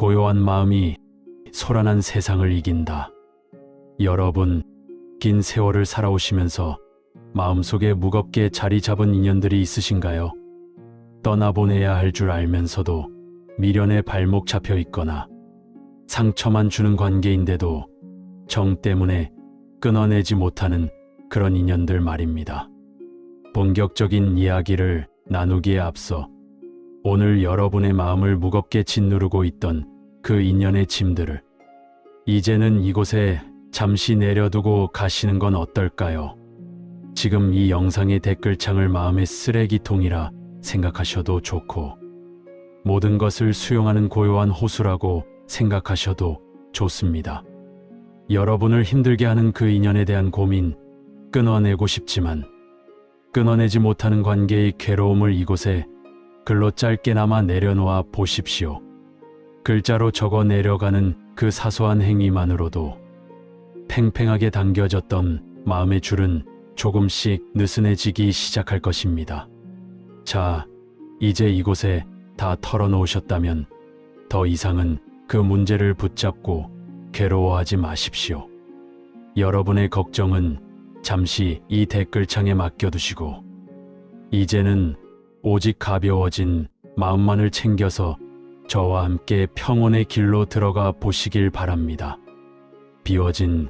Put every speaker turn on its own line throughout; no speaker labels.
고요한 마음이 소란한 세상을 이긴다. 여러분, 긴 세월을 살아오시면서 마음속에 무겁게 자리 잡은 인연들이 있으신가요? 떠나보내야 할 줄 알면서도 미련에 발목 잡혀 있거나 상처만 주는 관계인데도 정 때문에 끊어내지 못하는 그런 인연들 말입니다. 본격적인 이야기를 나누기에 앞서 오늘 여러분의 마음을 무겁게 짓누르고 있던 그 인연의 짐들을 이제는 이곳에 잠시 내려두고 가시는 건 어떨까요? 지금 이 영상의 댓글창을 마음의 쓰레기통이라 생각하셔도 좋고, 모든 것을 수용하는 고요한 호수라고 생각하셔도 좋습니다. 여러분을 힘들게 하는 그 인연에 대한 고민, 끊어내고 싶지만 끊어내지 못하는 관계의 괴로움을 이곳에 글로 짧게나마 내려놓아 보십시오. 글자로 적어 내려가는 그 사소한 행위만으로도 팽팽하게 당겨졌던 마음의 줄은 조금씩 느슨해지기 시작할 것입니다. 자, 이제 이곳에 다 털어놓으셨다면 더 이상은 그 문제를 붙잡고 괴로워하지 마십시오. 여러분의 걱정은 잠시 이 댓글창에 맡겨두시고 이제는 오직 가벼워진 마음만을 챙겨서 저와 함께 평온의 길로 들어가 보시길 바랍니다. 비워진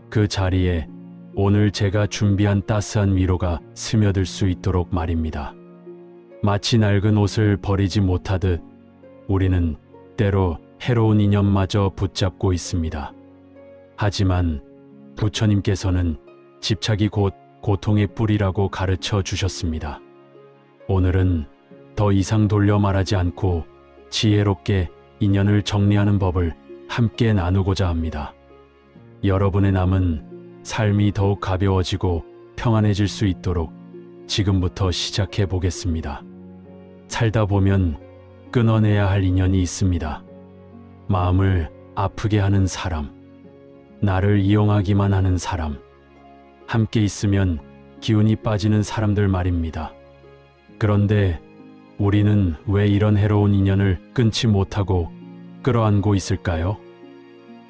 그 자리에 오늘 제가 준비한 따스한 위로가 스며들 수 있도록 말입니다. 마치 낡은 옷을 버리지 못하듯 우리는 때로 해로운 인연마저 붙잡고 있습니다. 하지만 부처님께서는 집착이 곧 고통의 뿌리라고 가르쳐 주셨습니다. 오늘은 더 이상 돌려 말하지 않고 지혜롭게 인연을 정리하는 법을 함께 나누고자 합니다. 여러분의 남은 삶이 더욱 가벼워지고 평안해질 수 있도록 지금부터 시작해 보겠습니다. 살다 보면 끊어내야 할 인연이 있습니다. 마음을 아프게 하는 사람, 나를 이용하기만 하는 사람, 함께 있으면 기운이 빠지는 사람들 말입니다. 그런데 우리는 왜 이런 해로운 인연을 끊지 못하고 끌어안고 있을까요?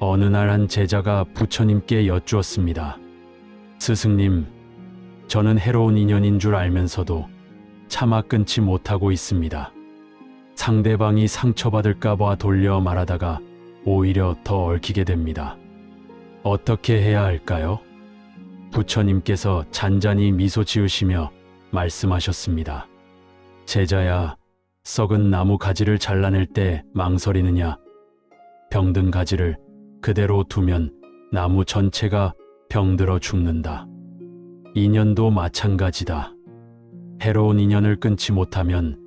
어느 날 한 제자가 부처님께 여쭈었습니다. 스승님, 저는 해로운 인연인 줄 알면서도 차마 끊지 못하고 있습니다. 상대방이 상처받을까 봐 돌려 말하다가 오히려 더 얽히게 됩니다. 어떻게 해야 할까요? 부처님께서 잔잔히 미소 지으시며 말씀하셨습니다. 제자야, 썩은 나무 가지를 잘라낼 때 망설이느냐? 병든 가지를 그대로 두면 나무 전체가 병들어 죽는다. 인연도 마찬가지다. 해로운 인연을 끊지 못하면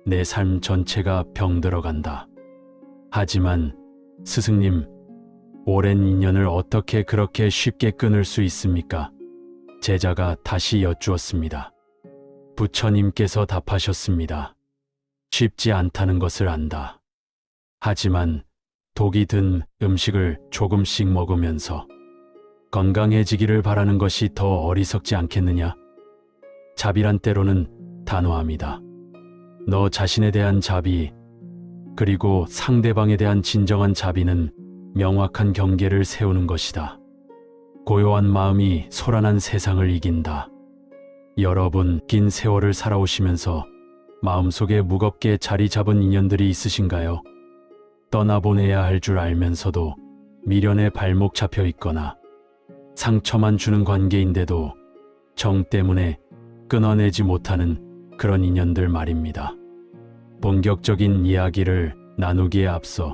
내 삶 전체가 병들어 간다. 하지만 스승님, 오랜 인연을 어떻게 그렇게 쉽게 끊을 수 있습니까? 제자가 다시 여쭈었습니다. 부처님께서 답하셨습니다. 쉽지 않다는 것을 안다. 하지만 독이 든 음식을 조금씩 먹으면서 건강해지기를 바라는 것이 더 어리석지 않겠느냐? 자비란 때로는 단호함이다. 너 자신에 대한 자비, 그리고 상대방에 대한 진정한 자비는 명확한 경계를 세우는 것이다. 고요한 마음이 소란한 세상을 이긴다. 여러분, 긴 세월을 살아오시면서 마음속에 무겁게 자리 잡은 인연들이 있으신가요? 떠나보내야 할 줄 알면서도 미련에 발목 잡혀 있거나 상처만 주는 관계인데도 정 때문에 끊어내지 못하는 그런 인연들 말입니다. 본격적인 이야기를 나누기에 앞서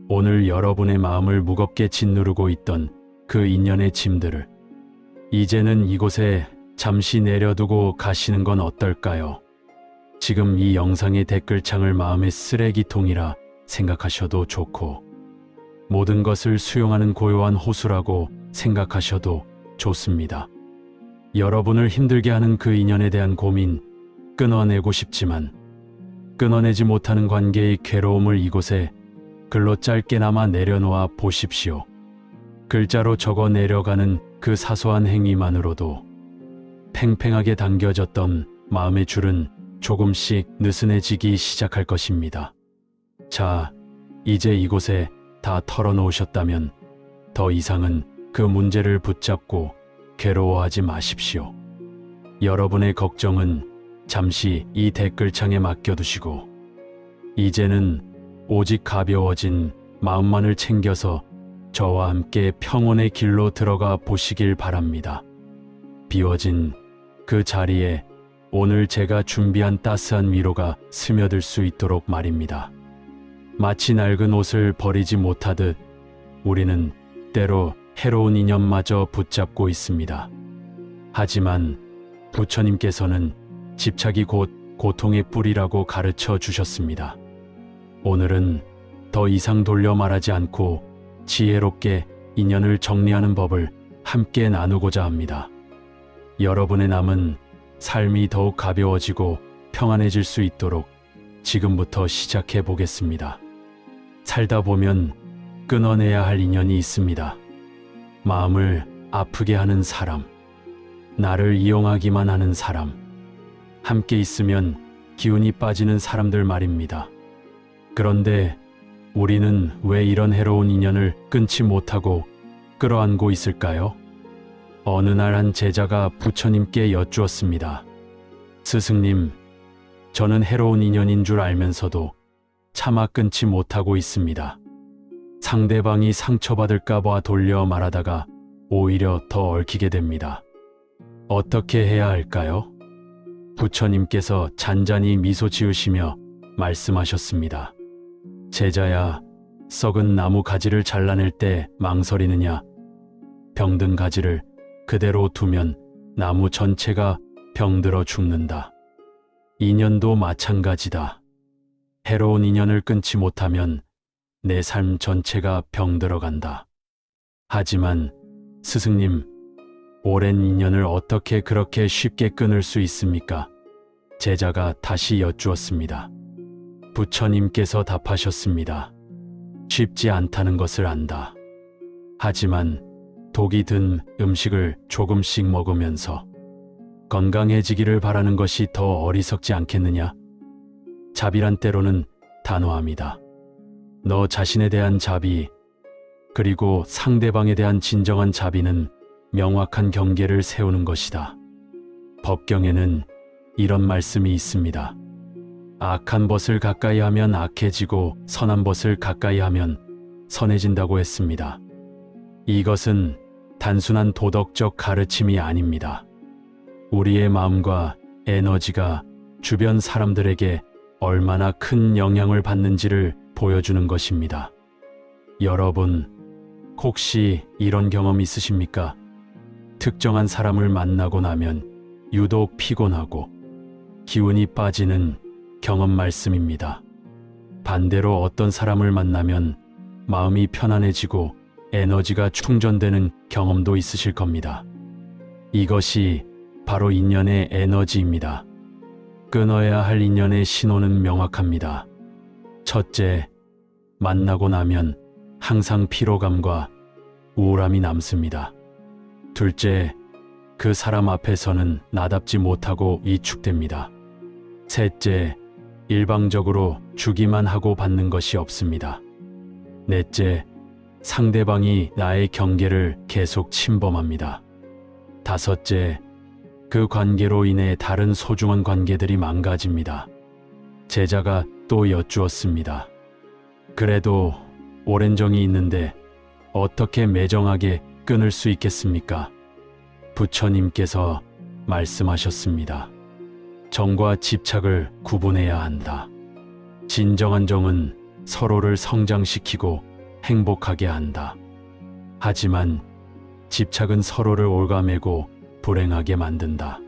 오늘 여러분의 마음을 무겁게 짓누르고 있던 그 인연의 짐들을 이제는 이곳에 잠시 내려두고 가시는 건 어떨까요? 지금 이 영상의 댓글창을 마음의 쓰레기통이라 생각하셔도 좋고, 모든 것을 수용하는 고요한 호수라고 생각하셔도 좋습니다. 여러분을 힘들게 하는 그 인연에 대한 고민, 끊어내고 싶지만 끊어내지 못하는 관계의 괴로움을 이곳에 글로 짧게나마 내려놓아 보십시오. 글자로 적어 내려가는 그 사소한 행위만으로도 팽팽하게 당겨졌던 마음의 줄은 조금씩 느슨해지기 시작할 것입니다. 자, 이제 이곳에 다 털어놓으셨다면 더 이상은 그 문제를 붙잡고 괴로워하지 마십시오. 여러분의 걱정은 잠시 이 댓글창에 맡겨두시고 이제는 오직 가벼워진 마음만을 챙겨서 저와 함께 평온의 길로 들어가 보시길 바랍니다. 비워진 그 자리에 오늘 제가 준비한 따스한 위로가 스며들 수 있도록 말입니다. 마치 낡은 옷을 버리지 못하듯 우리는 때로 해로운 인연마저 붙잡고 있습니다. 하지만 부처님께서는 집착이 곧 고통의 뿌리라고 가르쳐 주셨습니다. 오늘은 더 이상 돌려 말하지 않고 지혜롭게 인연을 정리하는 법을 함께 나누고자 합니다. 여러분의 남은 삶이 더욱 가벼워지고 평안해질 수 있도록 지금부터 시작해 보겠습니다. 살다 보면 끊어내야 할 인연이 있습니다. 마음을 아프게 하는 사람, 나를 이용하기만 하는 사람, 함께 있으면 기운이 빠지는 사람들 말입니다. 그런데 우리는 왜 이런 해로운 인연을 끊지 못하고 끌어안고 있을까요? 어느 날 한 제자가 부처님께 여쭈었습니다. 스승님, 저는 해로운 인연인 줄 알면서도 차마 끊지 못하고 있습니다. 상대방이 상처받을까 봐 돌려 말하다가 오히려 더 얽히게 됩니다. 어떻게 해야 할까요? 부처님께서 잔잔히 미소 지으시며 말씀하셨습니다. 제자야, 썩은 나무 가지를 잘라낼 때 망설이느냐? 병든 가지를 그대로 두면 나무 전체가 병들어 죽는다. 인연도 마찬가지다. 해로운 인연을 끊지 못하면 내 삶 전체가 병들어 간다. 하지만 스승님, 오랜 인연을 어떻게 그렇게 쉽게 끊을 수 있습니까? 제자가 다시 여쭈었습니다. 부처님께서 답하셨습니다. 쉽지 않다는 것을 안다. 하지만 독이 든 음식을 조금씩 먹으면서 건강해지기를 바라는 것이 더 어리석지 않겠느냐? 자비란 때로는 단호함이다. 너 자신에 대한 자비, 그리고 상대방에 대한 진정한 자비는 명확한 경계를 세우는 것이다. 법경에는 이런 말씀이 있습니다. 악한 벗을 가까이 하면 악해지고 선한 벗을 가까이 하면 선해진다고 했습니다. 이것은 단순한 도덕적 가르침이 아닙니다. 우리의 마음과 에너지가 주변 사람들에게 얼마나 큰 영향을 받는지를 보여주는 것입니다. 여러분, 혹시 이런 경험 있으십니까? 특정한 사람을 만나고 나면 유독 피곤하고 기운이 빠지는 경험 말씀입니다. 반대로 어떤 사람을 만나면 마음이 편안해지고 에너지가 충전되는 경험도 있으실 겁니다. 이것이 바로 인연의 에너지입니다. 끊어야 할 인연의 신호는 명확합니다. 첫째, 만나고 나면 항상 피로감과 우울함이 남습니다. 둘째, 그 사람 앞에서는 나답지 못하고 위축됩니다. 셋째, 일방적으로 주기만 하고 받는 것이 없습니다. 넷째, 상대방이 나의 경계를 계속 침범합니다. 다섯째, 그 관계로 인해 다른 소중한 관계들이 망가집니다. 제자가 또 여쭈었습니다. 그래도 오랜 정이 있는데 어떻게 매정하게 끊을 수 있겠습니까? 부처님께서 말씀하셨습니다. 정과 집착을 구분해야 한다. 진정한 정은 서로를 성장시키고 행복하게 한다. 하지만 집착은 서로를 올가매고 불행하게 만든다.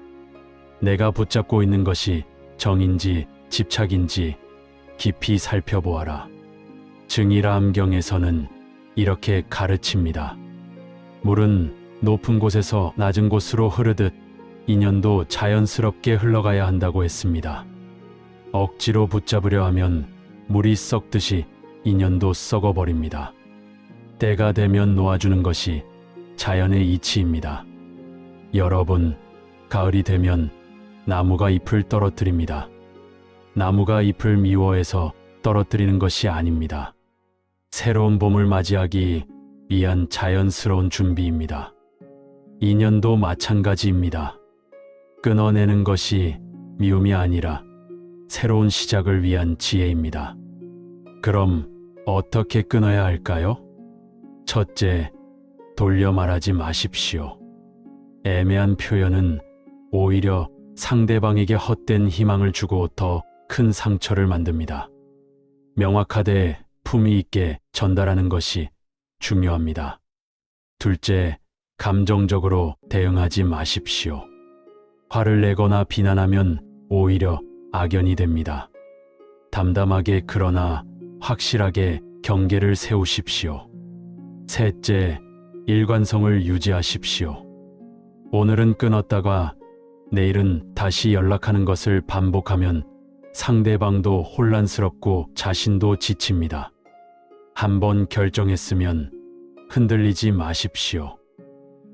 내가 붙잡고 있는 것이 정인지 집착인지 깊이 살펴보아라. 증일암경에서는 이렇게 가르칩니다. 물은 높은 곳에서 낮은 곳으로 흐르듯 인연도 자연스럽게 흘러가야 한다고 했습니다. 억지로 붙잡으려 하면 물이 썩듯이 인연도 썩어버립니다. 때가 되면 놓아주는 것이 자연의 이치입니다. 여러분, 가을이 되면 나무가 잎을 떨어뜨립니다. 나무가 잎을 미워해서 떨어뜨리는 것이 아닙니다. 새로운 봄을 맞이하기 위한 자연스러운 준비입니다. 인연도 마찬가지입니다. 끊어내는 것이 미움이 아니라 새로운 시작을 위한 지혜입니다. 그럼 어떻게 끊어야 할까요? 첫째, 돌려 말하지 마십시오. 애매한 표현은 오히려 상대방에게 헛된 희망을 주고 더 큰 상처를 만듭니다. 명확하되 품위 있게 전달하는 것이 중요합니다. 둘째, 감정적으로 대응하지 마십시오. 화를 내거나 비난하면 오히려 악연이 됩니다. 담담하게 그러나 확실하게 경계를 세우십시오. 셋째, 일관성을 유지하십시오. 오늘은 끊었다가 내일은 다시 연락하는 것을 반복하면 상대방도 혼란스럽고 자신도 지칩니다. 한번 결정했으면 흔들리지 마십시오.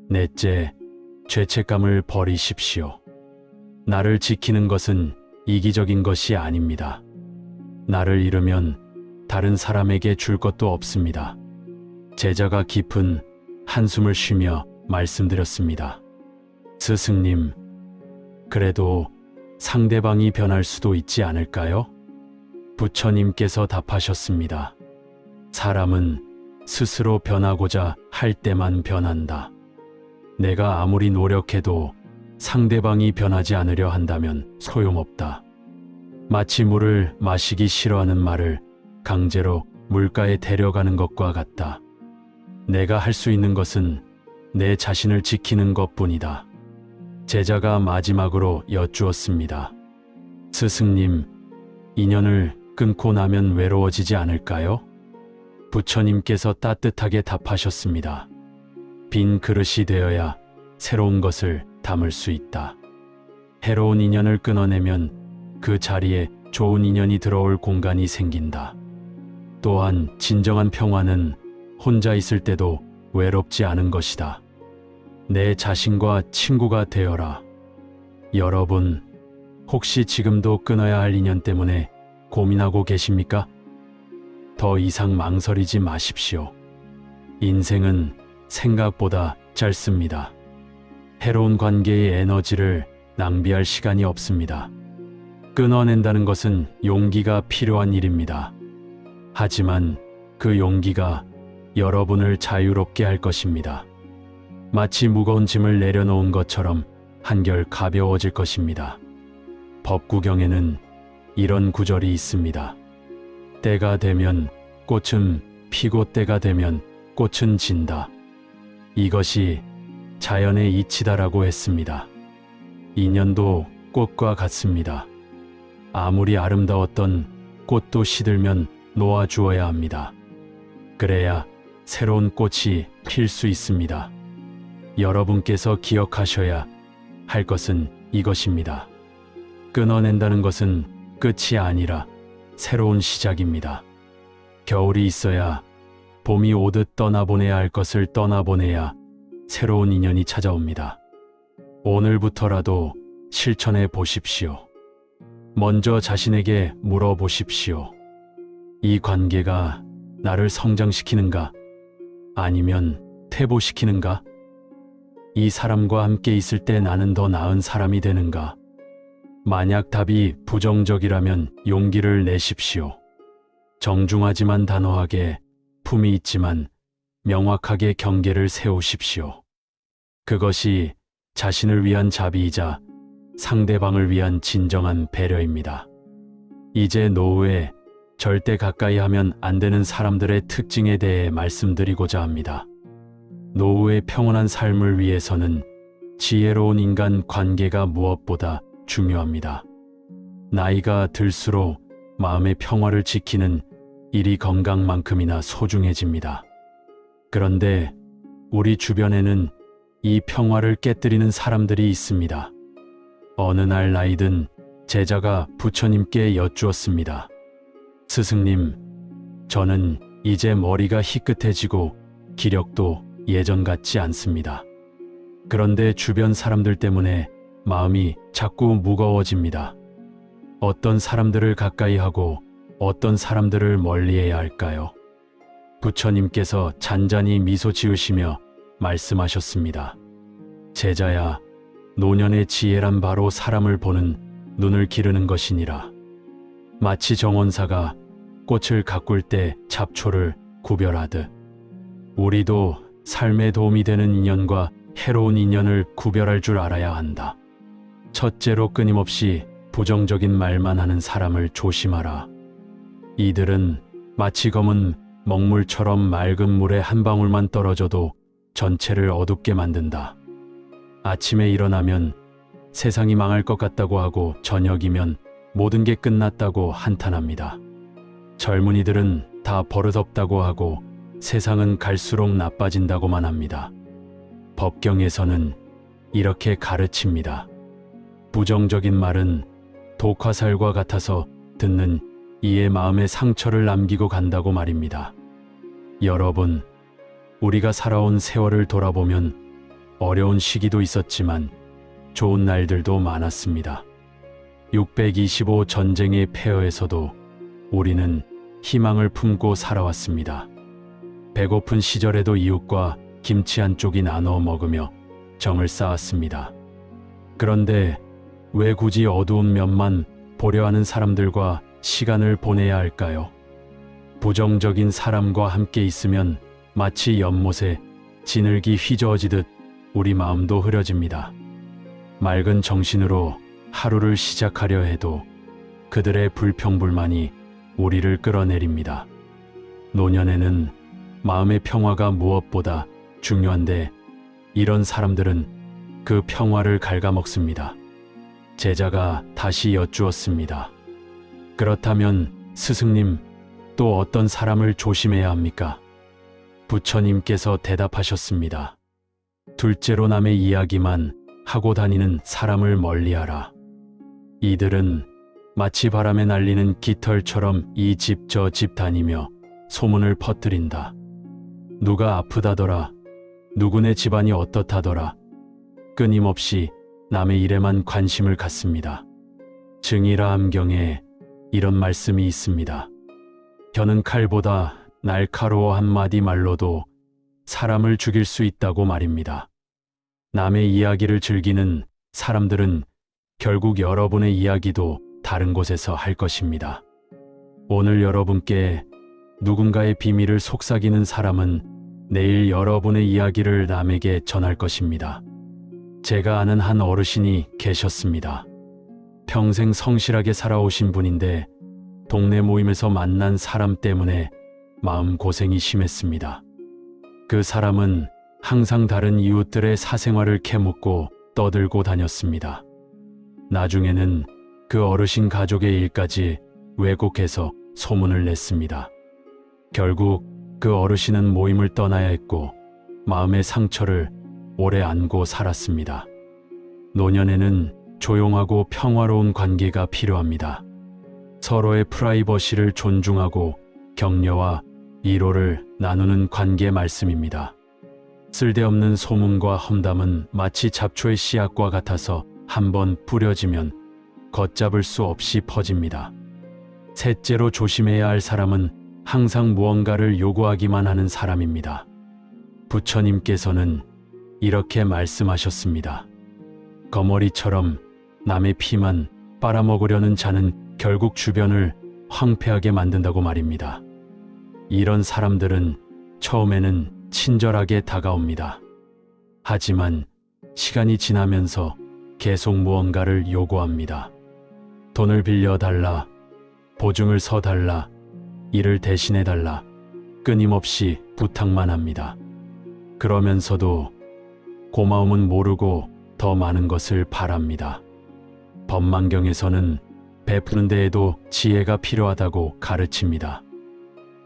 넷째, 죄책감을 버리십시오. 나를 지키는 것은 이기적인 것이 아닙니다. 나를 잃으면 다른 사람에게 줄 것도 없습니다. 제자가 깊은 한숨을 쉬며 말씀드렸습니다. 스승님, 그래도 상대방이 변할 수도 있지 않을까요? 부처님께서 답하셨습니다. 사람은 스스로 변하고자 할 때만 변한다. 내가 아무리 노력해도 상대방이 변하지 않으려 한다면 소용없다. 마치 물을 마시기 싫어하는 말을 강제로 물가에 데려가는 것과 같다. 내가 할 수 있는 것은 내 자신을 지키는 것뿐이다. 제자가 마지막으로 여쭈었습니다. 스승님, 인연을 끊고 나면 외로워지지 않을까요? 부처님께서 따뜻하게 답하셨습니다. 빈 그릇이 되어야 새로운 것을 담을 수 있다. 해로운 인연을 끊어내면 그 자리에 좋은 인연이 들어올 공간이 생긴다. 또한 진정한 평화는 혼자 있을 때도 외롭지 않은 것이다. 내 자신과 친구가 되어라. 여러분, 혹시 지금도 끊어야 할 인연 때문에 고민하고 계십니까? 더 이상 망설이지 마십시오. 인생은 생각보다 짧습니다. 해로운 관계의 에너지를 낭비할 시간이 없습니다. 끊어낸다는 것은 용기가 필요한 일입니다. 하지만 그 용기가 여러분을 자유롭게 할 것입니다. 마치 무거운 짐을 내려놓은 것처럼 한결 가벼워질 것입니다. 법구경에는 이런 구절이 있습니다. 때가 되면 꽃은 피고 때가 되면 꽃은 진다. 이것이 자연의 이치다라고 했습니다. 인연도 꽃과 같습니다. 아무리 아름다웠던 꽃도 시들면 놓아주어야 합니다. 그래야 새로운 꽃이 필 수 있습니다. 여러분께서 기억하셔야 할 것은 이것입니다. 끊어낸다는 것은 끝이 아니라 새로운 시작입니다. 겨울이 있어야 봄이 오듯 떠나보내야 할 것을 떠나보내야 새로운 인연이 찾아옵니다. 오늘부터라도 실천해 보십시오. 먼저 자신에게 물어보십시오. 이 관계가 나를 성장시키는가? 아니면 퇴보시키는가? 이 사람과 함께 있을 때 나는 더 나은 사람이 되는가? 만약 답이 부정적이라면 용기를 내십시오. 정중하지만 단호하게, 품이 있지만 명확하게 경계를 세우십시오. 그것이 자신을 위한 자비이자 상대방을 위한 진정한 배려입니다. 이제 노후에 절대 가까이 하면 안 되는 사람들의 특징에 대해 말씀드리고자 합니다. 노후의 평온한 삶을 위해서는 지혜로운 인간 관계가 무엇보다 중요합니다. 나이가 들수록 마음의 평화를 지키는 일이 건강만큼이나 소중해집니다. 그런데 우리 주변에는 이 평화를 깨뜨리는 사람들이 있습니다. 어느 날 나이든 제자가 부처님께 여쭈었습니다. 스승님, 저는 이제 머리가 희끗해지고 기력도 예전 같지 않습니다. 그런데 주변 사람들 때문에 마음이 자꾸 무거워집니다. 어떤 사람들을 가까이 하고 어떤 사람들을 멀리해야 할까요? 부처님께서 잔잔히 미소 지으시며 말씀하셨습니다. 제자야, 노년의 지혜란 바로 사람을 보는 눈을 기르는 것이니라. 마치 정원사가 꽃을 가꿀 때 잡초를 구별하듯 우리도 삶에 도움이 되는 인연과 해로운 인연을 구별할 줄 알아야 한다. 첫째로 끊임없이 부정적인 말만 하는 사람을 조심하라. 이들은 마치 검은 먹물처럼 맑은 물에 한 방울만 떨어져도 전체를 어둡게 만든다. 아침에 일어나면 세상이 망할 것 같다고 하고 저녁이면 모든 게 끝났다고 한탄합니다. 젊은이들은 다 버릇없다고 하고 세상은 갈수록 나빠진다고만 합니다. 법경에서는 이렇게 가르칩니다. 부정적인 말은 독화살과 같아서 듣는 이의 마음에 상처를 남기고 간다고 말입니다. 여러분, 우리가 살아온 세월을 돌아보면 어려운 시기도 있었지만 좋은 날들도 많았습니다. 625 전쟁의 폐허에서도 우리는 희망을 품고 살아왔습니다. 배고픈 시절에도 이웃과 김치 한 쪽이 나눠 먹으며 정을 쌓았습니다. 그런데 왜 굳이 어두운 면만 보려 하는 사람들과 시간을 보내야 할까요? 부정적인 사람과 함께 있으면 마치 연못에 진흙이 휘저어지듯 우리 마음도 흐려집니다. 맑은 정신으로 하루를 시작하려 해도 그들의 불평불만이 우리를 끌어내립니다. 노년에는 마음의 평화가 무엇보다 중요한데 이런 사람들은 그 평화를 갉아먹습니다. 제자가 다시 여쭈었습니다. 그렇다면 스승님, 또 어떤 사람을 조심해야 합니까? 부처님께서 대답하셨습니다. 둘째로 남의 이야기만 하고 다니는 사람을 멀리하라. 이들은 마치 바람에 날리는 깃털처럼 이 집 저 집 다니며 소문을 퍼뜨린다. 누가 아프다더라, 누구네 집안이 어떻다더라, 끊임없이 남의 일에만 관심을 갖습니다. 증이라 함경에 이런 말씀이 있습니다. 겨는 칼보다 날카로워 한마디 말로도 사람을 죽일 수 있다고 말입니다. 남의 이야기를 즐기는 사람들은 결국 여러분의 이야기도 다른 곳에서 할 것입니다. 오늘 여러분께 누군가의 비밀을 속삭이는 사람은 내일 여러분의 이야기를 남에게 전할 것입니다. 제가 아는 한 어르신이 계셨습니다. 평생 성실하게 살아오신 분인데 동네 모임에서 만난 사람 때문에 마음고생이 심했습니다. 그 사람은 항상 다른 이웃들의 사생활을 캐묻고 떠들고 다녔습니다. 나중에는 그 어르신 가족의 일까지 왜곡해서 소문을 냈습니다. 결국 그 어르신은 모임을 떠나야 했고 마음의 상처를 오래 안고 살았습니다. 노년에는 조용하고 평화로운 관계가 필요합니다. 서로의 프라이버시를 존중하고 격려와 위로를 나누는 관계 말씀입니다. 쓸데없는 소문과 험담은 마치 잡초의 씨앗과 같아서 한번 뿌려지면 걷잡을 수 없이 퍼집니다. 셋째로 조심해야 할 사람은 항상 무언가를 요구하기만 하는 사람입니다. 부처님께서는 이렇게 말씀하셨습니다. 거머리처럼 남의 피만 빨아먹으려는 자는 결국 주변을 황폐하게 만든다고 말입니다. 이런 사람들은 처음에는 친절하게 다가옵니다. 하지만 시간이 지나면서 계속 무언가를 요구합니다. 돈을 빌려달라, 보증을 서달라, 일을 대신해달라, 끊임없이 부탁만 합니다. 그러면서도 고마움은 모르고 더 많은 것을 바랍니다. 법망경에서는 베푸는 데에도 지혜가 필요하다고 가르칩니다.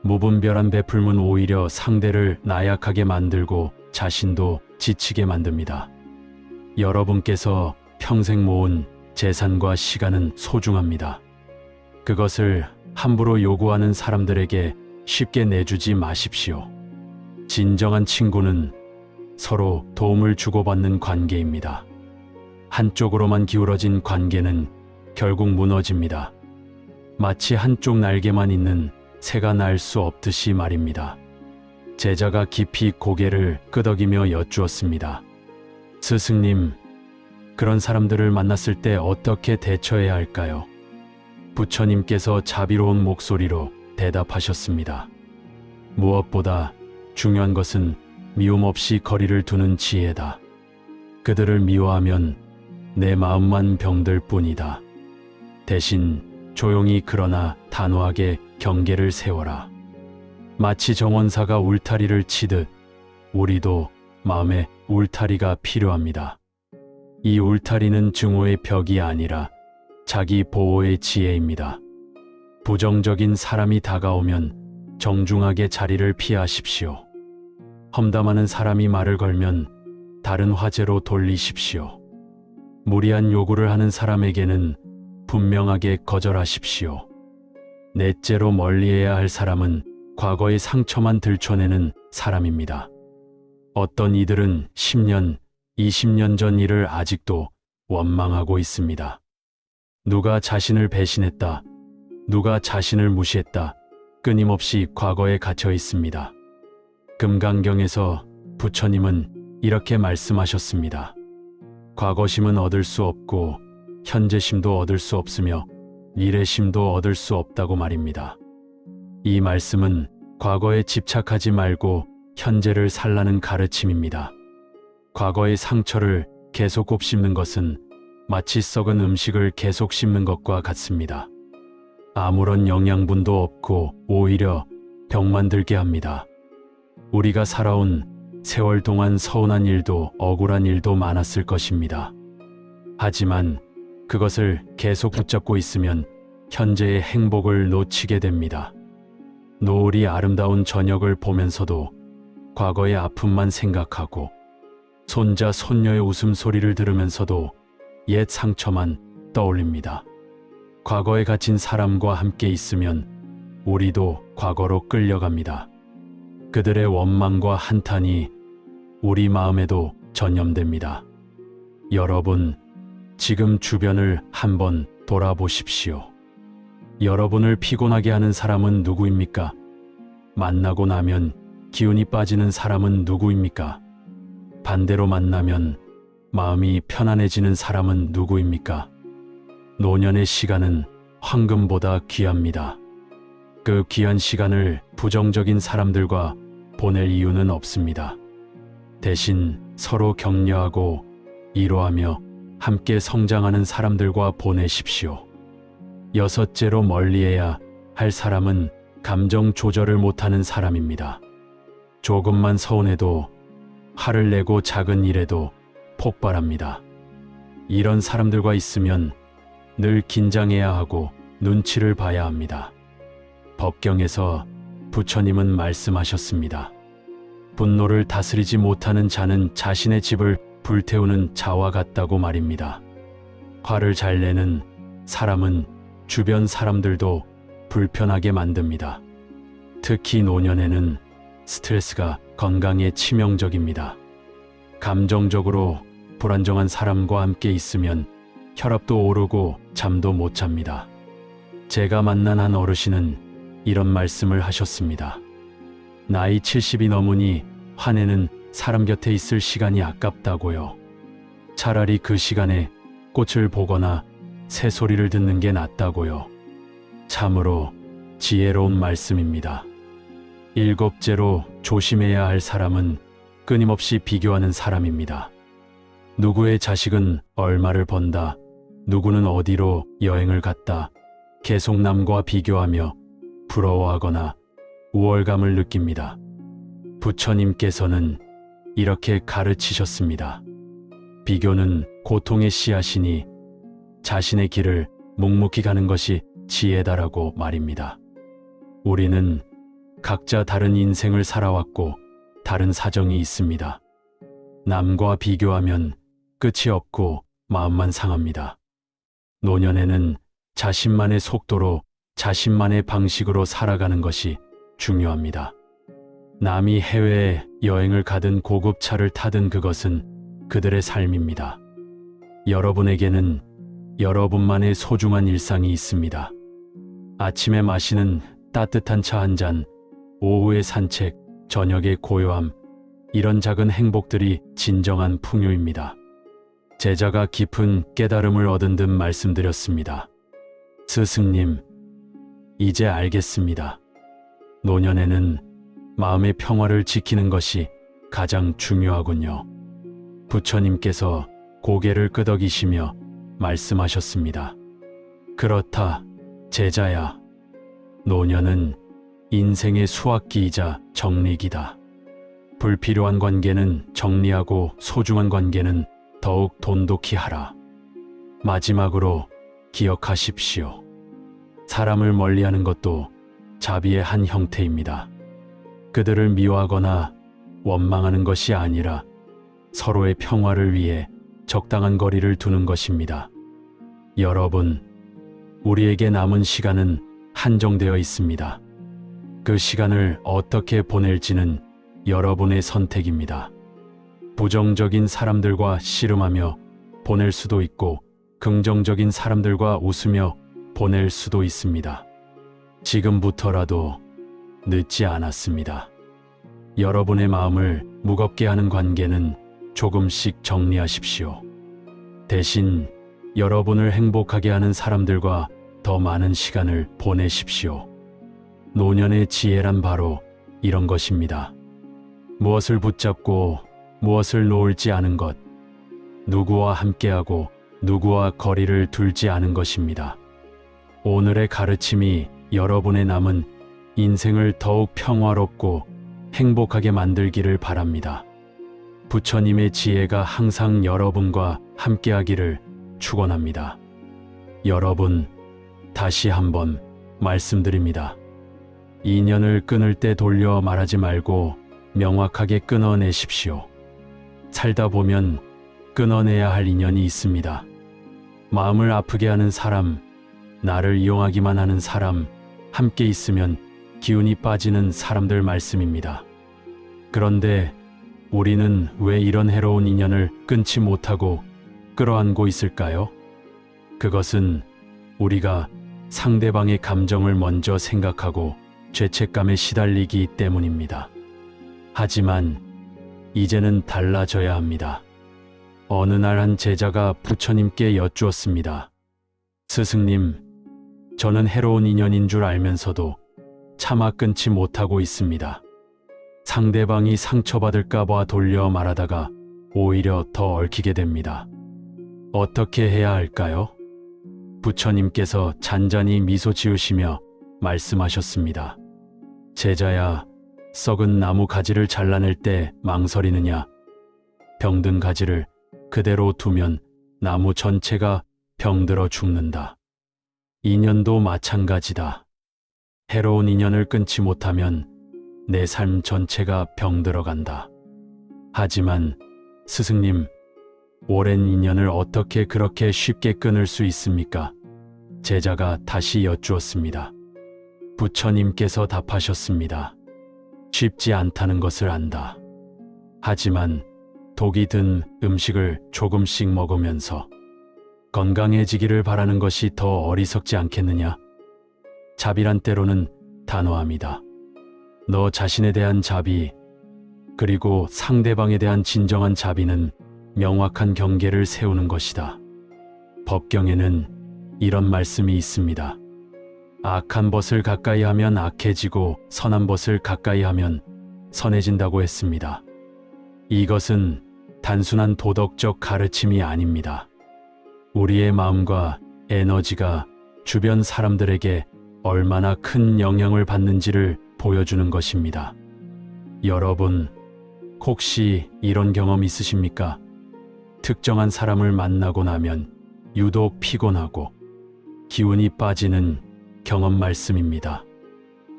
무분별한 베풀면 오히려 상대를 나약하게 만들고 자신도 지치게 만듭니다. 여러분께서 평생 모은 재산과 시간은 소중합니다. 그것을 함부로 요구하는 사람들에게 쉽게 내주지 마십시오. 진정한 친구는 서로 도움을 주고받는 관계입니다. 한쪽으로만 기울어진 관계는 결국 무너집니다. 마치 한쪽 날개만 있는 새가 날 수 없듯이 말입니다. 제자가 깊이 고개를 끄덕이며 여쭈었습니다. 스승님, 그런 사람들을 만났을 때 어떻게 대처해야 할까요? 부처님께서 자비로운 목소리로 대답하셨습니다. 무엇보다 중요한 것은 미움 없이 거리를 두는 지혜다. 그들을 미워하면 내 마음만 병들 뿐이다. 대신 조용히 그러나 단호하게 경계를 세워라. 마치 정원사가 울타리를 치듯 우리도 마음에 울타리가 필요합니다. 이 울타리는 증오의 벽이 아니라 자기 보호의 지혜입니다. 부정적인 사람이 다가오면 정중하게 자리를 피하십시오. 험담하는 사람이 말을 걸면 다른 화제로 돌리십시오. 무리한 요구를 하는 사람에게는 분명하게 거절하십시오. 넷째로 멀리해야 할 사람은 과거의 상처만 들춰내는 사람입니다. 어떤 이들은 10년, 20년 전 일을 아직도 원망하고 있습니다. 누가 자신을 배신했다, 누가 자신을 무시했다, 끊임없이 과거에 갇혀 있습니다. 금강경에서 부처님은 이렇게 말씀하셨습니다. 과거심은 얻을 수 없고 현재심도 얻을 수 없으며 미래심도 얻을 수 없다고 말입니다. 이 말씀은 과거에 집착하지 말고 현재를 살라는 가르침입니다. 과거의 상처를 계속 곱씹는 것은 마치 썩은 음식을 계속 씹는 것과 같습니다. 아무런 영양분도 없고 오히려 병만 들게 합니다. 우리가 살아온 세월 동안 서운한 일도 억울한 일도 많았을 것입니다. 하지만 그것을 계속 붙잡고 있으면 현재의 행복을 놓치게 됩니다. 노을이 아름다운 저녁을 보면서도 과거의 아픔만 생각하고 손자 손녀의 웃음소리를 들으면서도 옛 상처만 떠올립니다. 과거에 갇힌 사람과 함께 있으면 우리도 과거로 끌려갑니다. 그들의 원망과 한탄이 우리 마음에도 전염됩니다. 여러분, 지금 주변을 한번 돌아보십시오. 여러분을 피곤하게 하는 사람은 누구입니까? 만나고 나면 기운이 빠지는 사람은 누구입니까? 반대로 만나면 마음이 편안해지는 사람은 누구입니까? 노년의 시간은 황금보다 귀합니다. 그 귀한 시간을 부정적인 사람들과 보낼 이유는 없습니다. 대신 서로 격려하고 위로하며 함께 성장하는 사람들과 보내십시오. 여섯째로 멀리해야 할 사람은 감정 조절을 못하는 사람입니다. 조금만 서운해도 화를 내고 작은 일에도 폭발합니다. 이런 사람들과 있으면 늘 긴장해야 하고 눈치를 봐야 합니다. 법경에서 부처님은 말씀하셨습니다. 분노를 다스리지 못하는 자는 자신의 집을 불태우는 자와 같다고 말입니다. 화를 잘 내는 사람은 주변 사람들도 불편하게 만듭니다. 특히 노년에는 스트레스가 건강에 치명적입니다. 감정적으로 불안정한 사람과 함께 있으면 혈압도 오르고 잠도 못 잡니다. 제가 만난 한 어르신은 이런 말씀을 하셨습니다. 나이 70이 넘으니 화내는 사람 곁에 있을 시간이 아깝다고요. 차라리 그 시간에 꽃을 보거나 새소리를 듣는 게 낫다고요. 참으로 지혜로운 말씀입니다. 일곱째로 조심해야 할 사람은 끊임없이 비교하는 사람입니다. 누구의 자식은 얼마를 번다, 누구는 어디로 여행을 갔다, 계속 남과 비교하며 부러워하거나 우월감을 느낍니다. 부처님께서는 이렇게 가르치셨습니다. 비교는 고통의 씨앗이니 자신의 길을 묵묵히 가는 것이 지혜다라고 말입니다. 우리는 각자 다른 인생을 살아왔고 다른 사정이 있습니다. 남과 비교하면 끝이 없고 마음만 상합니다. 노년에는 자신만의 속도로 자신만의 방식으로 살아가는 것이 중요합니다. 남이 해외에 여행을 가든 고급차를 타든 그것은 그들의 삶입니다. 여러분에게는 여러분만의 소중한 일상이 있습니다. 아침에 마시는 따뜻한 차 한 잔, 오후의 산책, 저녁의 고요함, 이런 작은 행복들이 진정한 풍요입니다. 제자가 깊은 깨달음을 얻은 듯 말씀드렸습니다. 스승님, 이제 알겠습니다. 노년에는 마음의 평화를 지키는 것이 가장 중요하군요. 부처님께서 고개를 끄덕이시며 말씀하셨습니다. 그렇다, 제자야. 노년은 인생의 수확기이자 정리기다. 불필요한 관계는 정리하고 소중한 관계는 더욱 돈독히 하라. 마지막으로 기억하십시오. 사람을 멀리하는 것도 자비의 한 형태입니다. 그들을 미워하거나 원망하는 것이 아니라 서로의 평화를 위해 적당한 거리를 두는 것입니다. 여러분, 우리에게 남은 시간은 한정되어 있습니다. 그 시간을 어떻게 보낼지는 여러분의 선택입니다. 부정적인 사람들과 씨름하며 보낼 수도 있고 긍정적인 사람들과 웃으며 보낼 수도 있습니다. 지금부터라도 늦지 않았습니다. 여러분의 마음을 무겁게 하는 관계는 조금씩 정리하십시오. 대신 여러분을 행복하게 하는 사람들과 더 많은 시간을 보내십시오. 노년의 지혜란 바로 이런 것입니다. 무엇을 붙잡고 무엇을 놓을지 아는 것, 누구와 함께하고 누구와 거리를 둘지 아는 것입니다. 오늘의 가르침이 여러분의 남은 인생을 더욱 평화롭고 행복하게 만들기를 바랍니다. 부처님의 지혜가 항상 여러분과 함께하기를 축원합니다. 여러분, 다시 한번 말씀드립니다. 인연을 끊을 때 돌려 말하지 말고 명확하게 끊어내십시오. 살다 보면 끊어내야 할 인연이 있습니다. 마음을 아프게 하는 사람, 나를 이용하기만 하는 사람, 함께 있으면 기운이 빠지는 사람들 말씀입니다. 그런데 우리는 왜 이런 해로운 인연을 끊지 못하고 끌어안고 있을까요? 그것은 우리가 상대방의 감정을 먼저 생각하고 죄책감에 시달리기 때문입니다. 하지만 이제는 달라져야 합니다. 어느 날 한 제자가 부처님께 여쭈었습니다. 스승님, 저는 해로운 인연인 줄 알면서도 차마 끊지 못하고 있습니다. 상대방이 상처받을까 봐 돌려 말하다가 오히려 더 얽히게 됩니다. 어떻게 해야 할까요? 부처님께서 잔잔히 미소 지으시며 말씀하셨습니다. 제자야, 썩은 나무 가지를 잘라낼 때 망설이느냐? 병든 가지를 그대로 두면 나무 전체가 병들어 죽는다. 인연도 마찬가지다. 해로운 인연을 끊지 못하면 내 삶 전체가 병들어 간다. 하지만 스승님, 오랜 인연을 어떻게 그렇게 쉽게 끊을 수 있습니까? 제자가 다시 여쭈었습니다. 부처님께서 답하셨습니다. 쉽지 않다는 것을 안다. 하지만 독이 든 음식을 조금씩 먹으면서 건강해지기를 바라는 것이 더 어리석지 않겠느냐? 자비란 때로는 단호함이다. 너 자신에 대한 자비, 그리고 상대방에 대한 진정한 자비는 명확한 경계를 세우는 것이다. 법경에는 이런 말씀이 있습니다. 악한 벗을 가까이 하면 악해지고 선한 벗을 가까이 하면 선해진다고 했습니다. 이것은 단순한 도덕적 가르침이 아닙니다. 우리의 마음과 에너지가 주변 사람들에게 얼마나 큰 영향을 받는지를 보여주는 것입니다. 여러분, 혹시 이런 경험 있으십니까? 특정한 사람을 만나고 나면 유독 피곤하고 기운이 빠지는 경험 말씀입니다.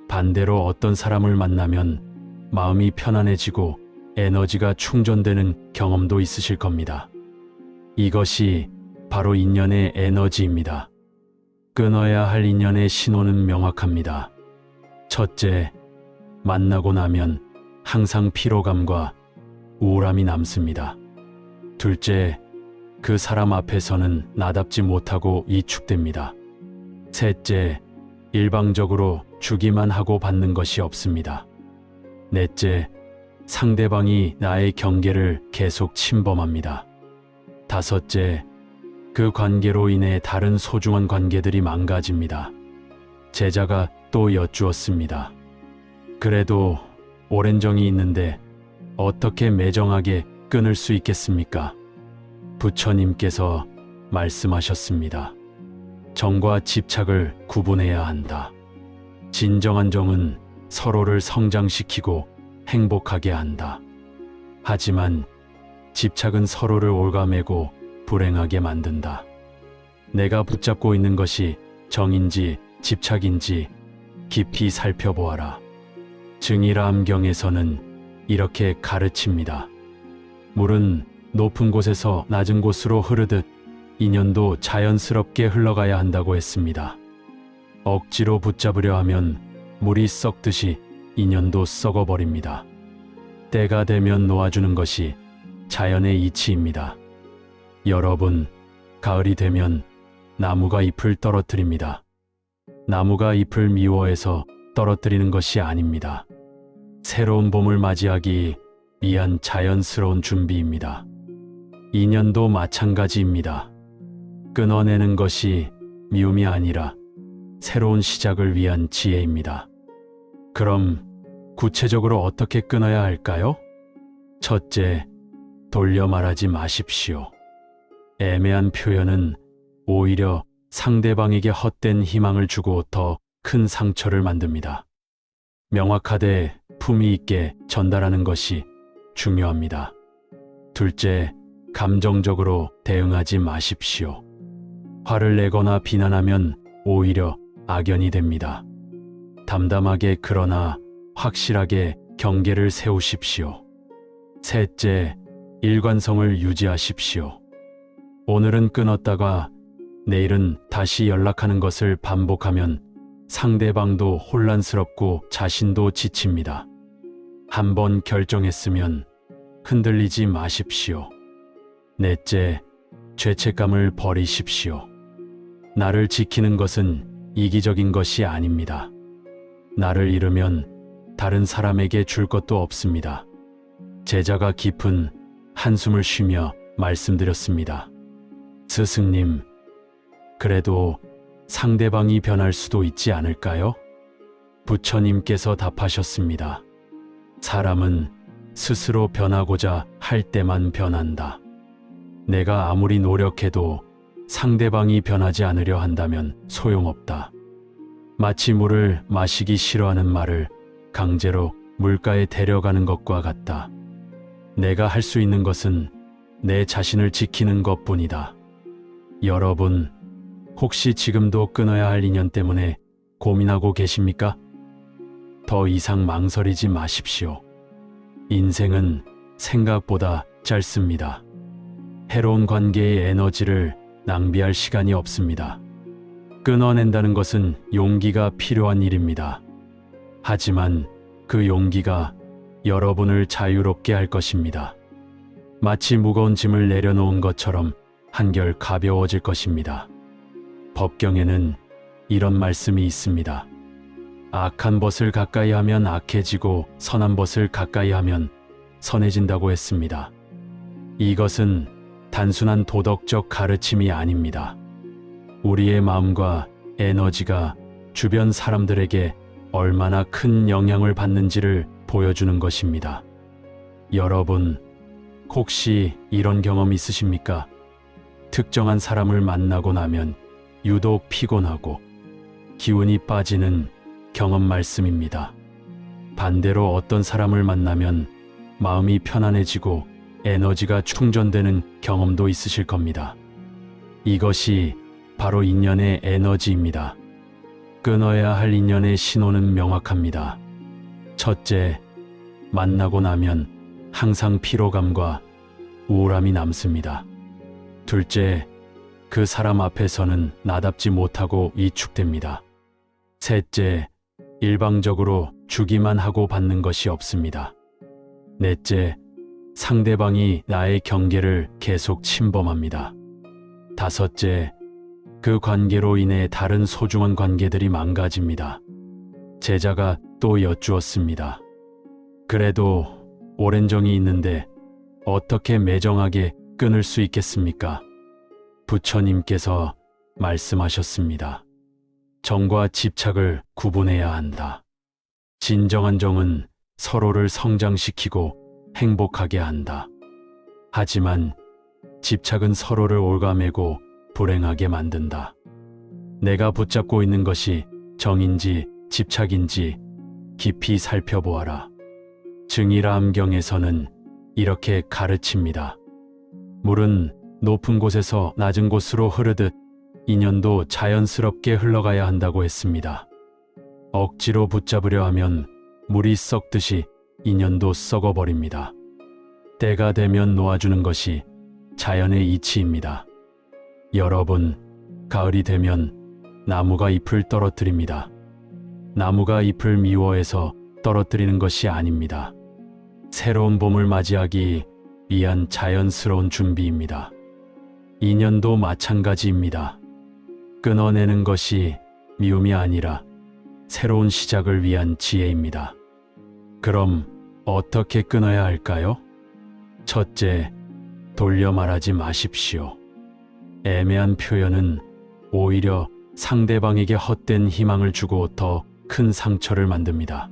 반대로 어떤 사람을 만나면 마음이 편안해지고 에너지가 충전되는 경험도 있으실 겁니다. 이것이 바로 인연의 에너지입니다. 끊어야 할 인연의 신호는 명확합니다. 첫째, 만나고 나면 항상 피로감과 우울함이 남습니다. 둘째, 그 사람 앞에서는 나답지 못하고 이축됩니다. 셋째, 일방적으로 주기만 하고 받는 것이 없습니다. 넷째, 상대방이 나의 경계를 계속 침범합니다. 다섯째, 그 관계로 인해 다른 소중한 관계들이 망가집니다. 제자가 또 여쭈었습니다. 그래도 오랜 정이 있는데 어떻게 매정하게 끊을 수 있겠습니까? 부처님께서 말씀하셨습니다. 정과 집착을 구분해야 한다. 진정한 정은 서로를 성장시키고 행복하게 한다. 하지만 집착은 서로를 올가매고 불행하게 만든다. 내가 붙잡고 있는 것이 정인지 집착인지 깊이 살펴보아라. 증일암경에서는 이렇게 가르칩니다. 물은 높은 곳에서 낮은 곳으로 흐르듯 인연도 자연스럽게 흘러가야 한다고 했습니다. 억지로 붙잡으려 하면 물이 썩듯이 인연도 썩어버립니다. 때가 되면 놓아주는 것이 자연의 이치입니다. 여러분, 가을이 되면 나무가 잎을 떨어뜨립니다. 나무가 잎을 미워해서 떨어뜨리는 것이 아닙니다. 새로운 봄을 맞이하기 위한 자연스러운 준비입니다. 인연도 마찬가지입니다. 끊어내는 것이 미움이 아니라 새로운 시작을 위한 지혜입니다. 그럼 구체적으로 어떻게 끊어야 할까요? 첫째, 돌려 말하지 마십시오. 애매한 표현은 오히려 상대방에게 헛된 희망을 주고 더 큰 상처를 만듭니다. 명확하되 품위 있게 전달하는 것이 중요합니다. 둘째, 감정적으로 대응하지 마십시오. 화를 내거나 비난하면 오히려 악연이 됩니다. 담담하게 그러나 확실하게 경계를 세우십시오. 셋째, 일관성을 유지하십시오. 오늘은 끊었다가 내일은 다시 연락하는 것을 반복하면 상대방도 혼란스럽고 자신도 지칩니다. 한번 결정했으면 흔들리지 마십시오. 넷째, 죄책감을 버리십시오. 나를 지키는 것은 이기적인 것이 아닙니다. 나를 잃으면 다른 사람에게 줄 것도 없습니다. 제자가 깊은 한숨을 쉬며 말씀드렸습니다. 스승님, 그래도 상대방이 변할 수도 있지 않을까요? 부처님께서 답하셨습니다. 사람은 스스로 변하고자 할 때만 변한다. 내가 아무리 노력해도 상대방이 변하지 않으려 한다면 소용없다. 마치 물을 마시기 싫어하는 말을 강제로 물가에 데려가는 것과 같다. 내가 할 수 있는 것은 내 자신을 지키는 것뿐이다. 여러분, 혹시 지금도 끊어야 할 인연 때문에 고민하고 계십니까? 더 이상 망설이지 마십시오. 인생은 생각보다 짧습니다. 해로운 관계의 에너지를 낭비할 시간이 없습니다. 끊어낸다는 것은 용기가 필요한 일입니다. 하지만 그 용기가 여러분을 자유롭게 할 것입니다. 마치 무거운 짐을 내려놓은 것처럼 한결 가벼워질 것입니다. 법경에는 이런 말씀이 있습니다. 악한 벗을 가까이 하면 악해지고 선한 벗을 가까이 하면 선해진다고 했습니다. 이것은 단순한 도덕적 가르침이 아닙니다. 우리의 마음과 에너지가 주변 사람들에게 얼마나 큰 영향을 받는지를 보여주는 것입니다. 여러분, 혹시 이런 경험 있으십니까? 특정한 사람을 만나고 나면 유독 피곤하고 기운이 빠지는 경험 말씀입니다. 반대로 어떤 사람을 만나면 마음이 편안해지고 에너지가 충전되는 경험도 있으실 겁니다. 이것이 바로 인연의 에너지입니다. 끊어야 할 인연의 신호는 명확합니다. 첫째, 만나고 나면 항상 피로감과 우울함이 남습니다. 둘째, 그 사람 앞에서는 나답지 못하고 위축됩니다. 셋째, 일방적으로 주기만 하고 받는 것이 없습니다. 넷째, 상대방이 나의 경계를 계속 침범합니다. 다섯째, 그 관계로 인해 다른 소중한 관계들이 망가집니다. 제자가 또 여쭈었습니다. 그래도 오랜 정이 있는데 어떻게 매정하게 끊을 수 있겠습니까? 부처님께서 말씀하셨습니다. 정과 집착을 구분해야 한다. 진정한 정은 서로를 성장시키고 행복하게 한다. 하지만 집착은 서로를 올가매고 불행하게 만든다. 내가 붙잡고 있는 것이 정인지 집착인지 깊이 살펴보아라. 증일암경에서는 이렇게 가르칩니다. 물은 높은 곳에서 낮은 곳으로 흐르듯 인연도 자연스럽게 흘러가야 한다고 했습니다. 억지로 붙잡으려 하면 물이 썩듯이 인연도 썩어버립니다. 때가 되면 놓아주는 것이 자연의 이치입니다. 여러분, 가을이 되면 나무가 잎을 떨어뜨립니다. 나무가 잎을 미워해서 떨어뜨리는 것이 아닙니다. 새로운 봄을 맞이하기 위한 자연스러운 준비입니다. 인연도 마찬가지입니다. 끊어내는 것이 미움이 아니라 새로운 시작을 위한 지혜입니다. 그럼 어떻게 끊어야 할까요? 첫째, 돌려 말하지 마십시오. 애매한 표현은 오히려 상대방에게 헛된 희망을 주고 더 큰 상처를 만듭니다.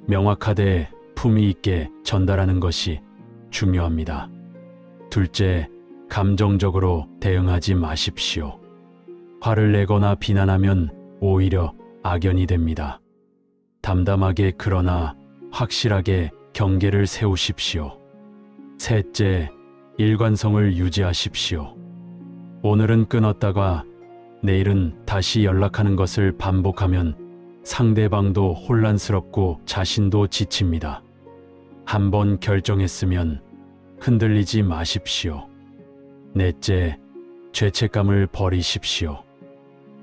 명확하되 품위 있게 전달하는 것이 중요합니다. 둘째, 감정적으로 대응하지 마십시오. 화를 내거나 비난하면 오히려 악연이 됩니다. 담담하게 그러나 확실하게 경계를 세우십시오. 셋째, 일관성을 유지하십시오. 오늘은 끊었다가 내일은 다시 연락하는 것을 반복하면 상대방도 혼란스럽고 자신도 지칩니다. 한번 결정했으면 흔들리지 마십시오. 넷째, 죄책감을 버리십시오.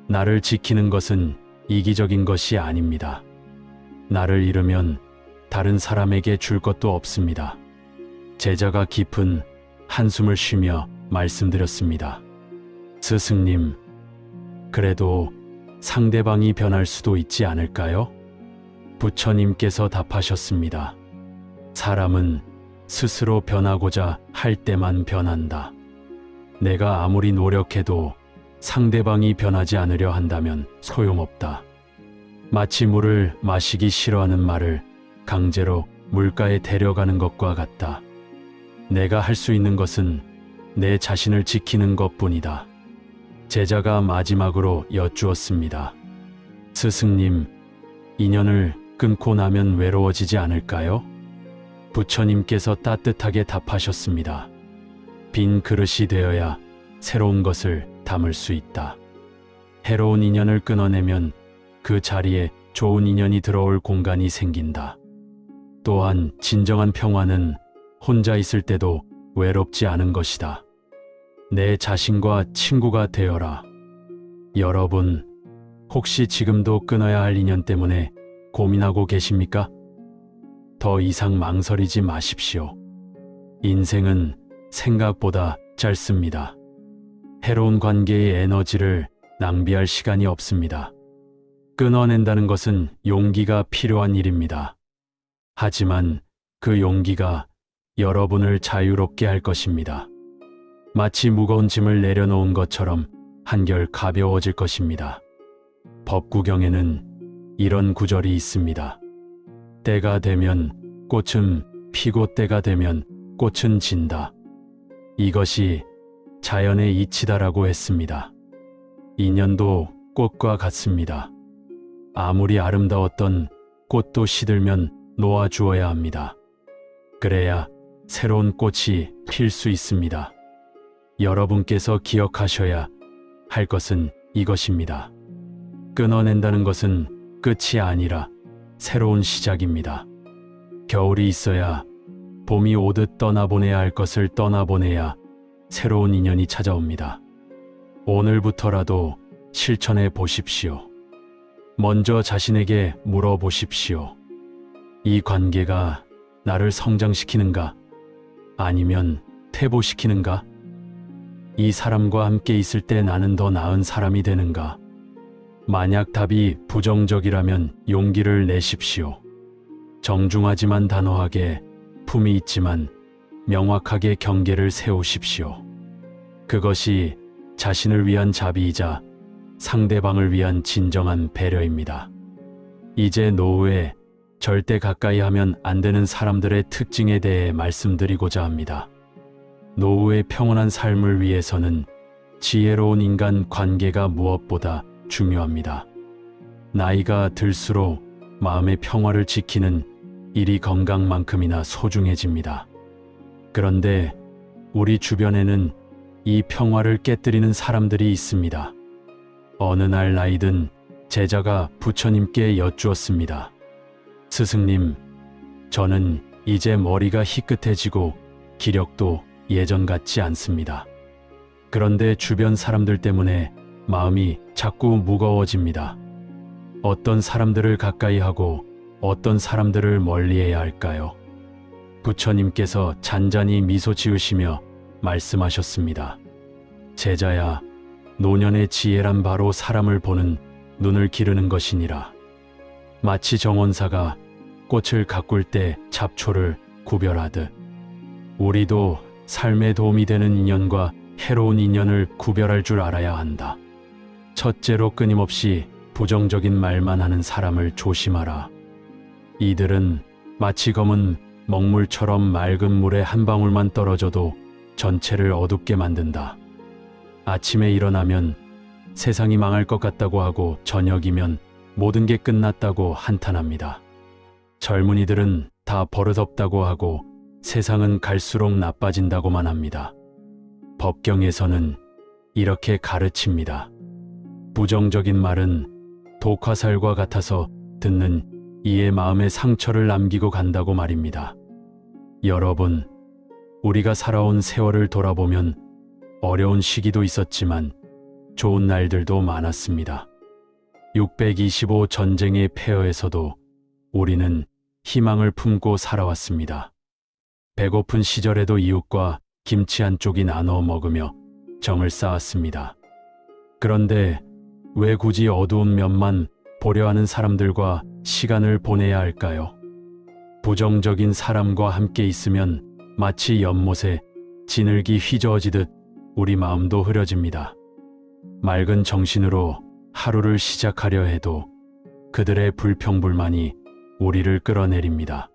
나를 지키는 것은 이기적인 것이 아닙니다. 나를 잃으면 다른 사람에게 줄 것도 없습니다. 제자가 깊은 한숨을 쉬며 말씀드렸습니다. 스승님, 그래도 상대방이 변할 수도 있지 않을까요? 부처님께서 답하셨습니다. 사람은 스스로 변하고자 할 때만 변한다. 내가 아무리 노력해도 상대방이 변하지 않으려 한다면 소용없다. 마치 물을 마시기 싫어하는 말을 강제로 물가에 데려가는 것과 같다. 내가 할 수 있는 것은 내 자신을 지키는 것뿐이다. 제자가 마지막으로 여쭈었습니다. 스승님, 인연을 끊고 나면 외로워지지 않을까요? 부처님께서 따뜻하게 답하셨습니다. 빈 그릇이 되어야 새로운 것을 담을 수 있다. 해로운 인연을 끊어내면 그 자리에 좋은 인연이 들어올 공간이 생긴다. 또한 진정한 평화는 혼자 있을 때도 외롭지 않은 것이다. 내 자신과 친구가 되어라. 여러분, 혹시 지금도 끊어야 할 인연 때문에 고민하고 계십니까? 더 이상 망설이지 마십시오. 인생은 생각보다 짧습니다. 해로운 관계의 에너지를 낭비할 시간이 없습니다. 끊어낸다는 것은 용기가 필요한 일입니다. 하지만 그 용기가 여러분을 자유롭게 할 것입니다. 마치 무거운 짐을 내려놓은 것처럼 한결 가벼워질 것입니다. 법구경에는 이런 구절이 있습니다. 때가 되면 꽃은 피고 때가 되면 꽃은 진다. 이것이 자연의 이치다라고 했습니다. 인연도 꽃과 같습니다. 아무리 아름다웠던 꽃도 시들면 놓아주어야 합니다. 그래야 새로운 꽃이 필 수 있습니다. 여러분께서 기억하셔야 할 것은 이것입니다. 끊어낸다는 것은 끝이 아니라 새로운 시작입니다. 겨울이 있어야 봄이 오듯 떠나보내야 할 것을 떠나보내야 새로운 인연이 찾아옵니다. 오늘부터라도 실천해 보십시오. 먼저 자신에게 물어보십시오. 이 관계가 나를 성장시키는가? 아니면 퇴보시키는가? 이 사람과 함께 있을 때 나는 더 나은 사람이 되는가? 만약 답이 부정적이라면 용기를 내십시오. 정중하지만 단호하게, 품이 있지만 명확하게 경계를 세우십시오. 그것이 자신을 위한 자비이자 상대방을 위한 진정한 배려입니다. 이제 노후에 절대 가까이 하면 안 되는 사람들의 특징에 대해 말씀드리고자 합니다. 노후의 평온한 삶을 위해서는 지혜로운 인간 관계가 무엇보다 중요합니다. 나이가 들수록 마음의 평화를 지키는 일이 건강만큼이나 소중해집니다. 그런데 우리 주변에는 이 평화를 깨뜨리는 사람들이 있습니다. 어느 날 나이든 제자가 부처님께 여쭈었습니다. 스승님, 저는 이제 머리가 희끗해지고 기력도 예전 같지 않습니다. 그런데 주변 사람들 때문에 마음이 자꾸 무거워집니다. 어떤 사람들을 가까이 하고 어떤 사람들을 멀리해야 할까요? 부처님께서 잔잔히 미소 지으시며 말씀하셨습니다. 제자야, 노년의 지혜란 바로 사람을 보는 눈을 기르는 것이니라. 마치 정원사가 꽃을 가꿀 때 잡초를 구별하듯 우리도 삶에 도움이 되는 인연과 해로운 인연을 구별할 줄 알아야 한다. 첫째로 끊임없이 부정적인 말만 하는 사람을 조심하라. 이들은 마치 검은 먹물처럼 맑은 물에 한 방울만 떨어져도 전체를 어둡게 만든다. 아침에 일어나면 세상이 망할 것 같다고 하고 저녁이면 모든 게 끝났다고 한탄합니다. 젊은이들은 다 버릇없다고 하고 세상은 갈수록 나빠진다고만 합니다. 법경에서는 이렇게 가르칩니다. 부정적인 말은 독화살과 같아서 듣는 이의 마음에 상처를 남기고 간다고 말입니다. 여러분, 우리가 살아온 세월을 돌아보면 어려운 시기도 있었지만 좋은 날들도 많았습니다. 625 전쟁의 폐허에서도 우리는 희망을 품고 살아왔습니다. 배고픈 시절에도 이웃과 김치 한 쪽이 나눠 먹으며 정을 쌓았습니다. 그런데 왜 굳이 어두운 면만 보려 하는 사람들과 시간을 보내야 할까요? 부정적인 사람과 함께 있으면 마치 연못에 진흙이 휘저어지듯 우리 마음도 흐려집니다. 맑은 정신으로 하루를 시작하려 해도 그들의 불평불만이 우리를 끌어내립니다.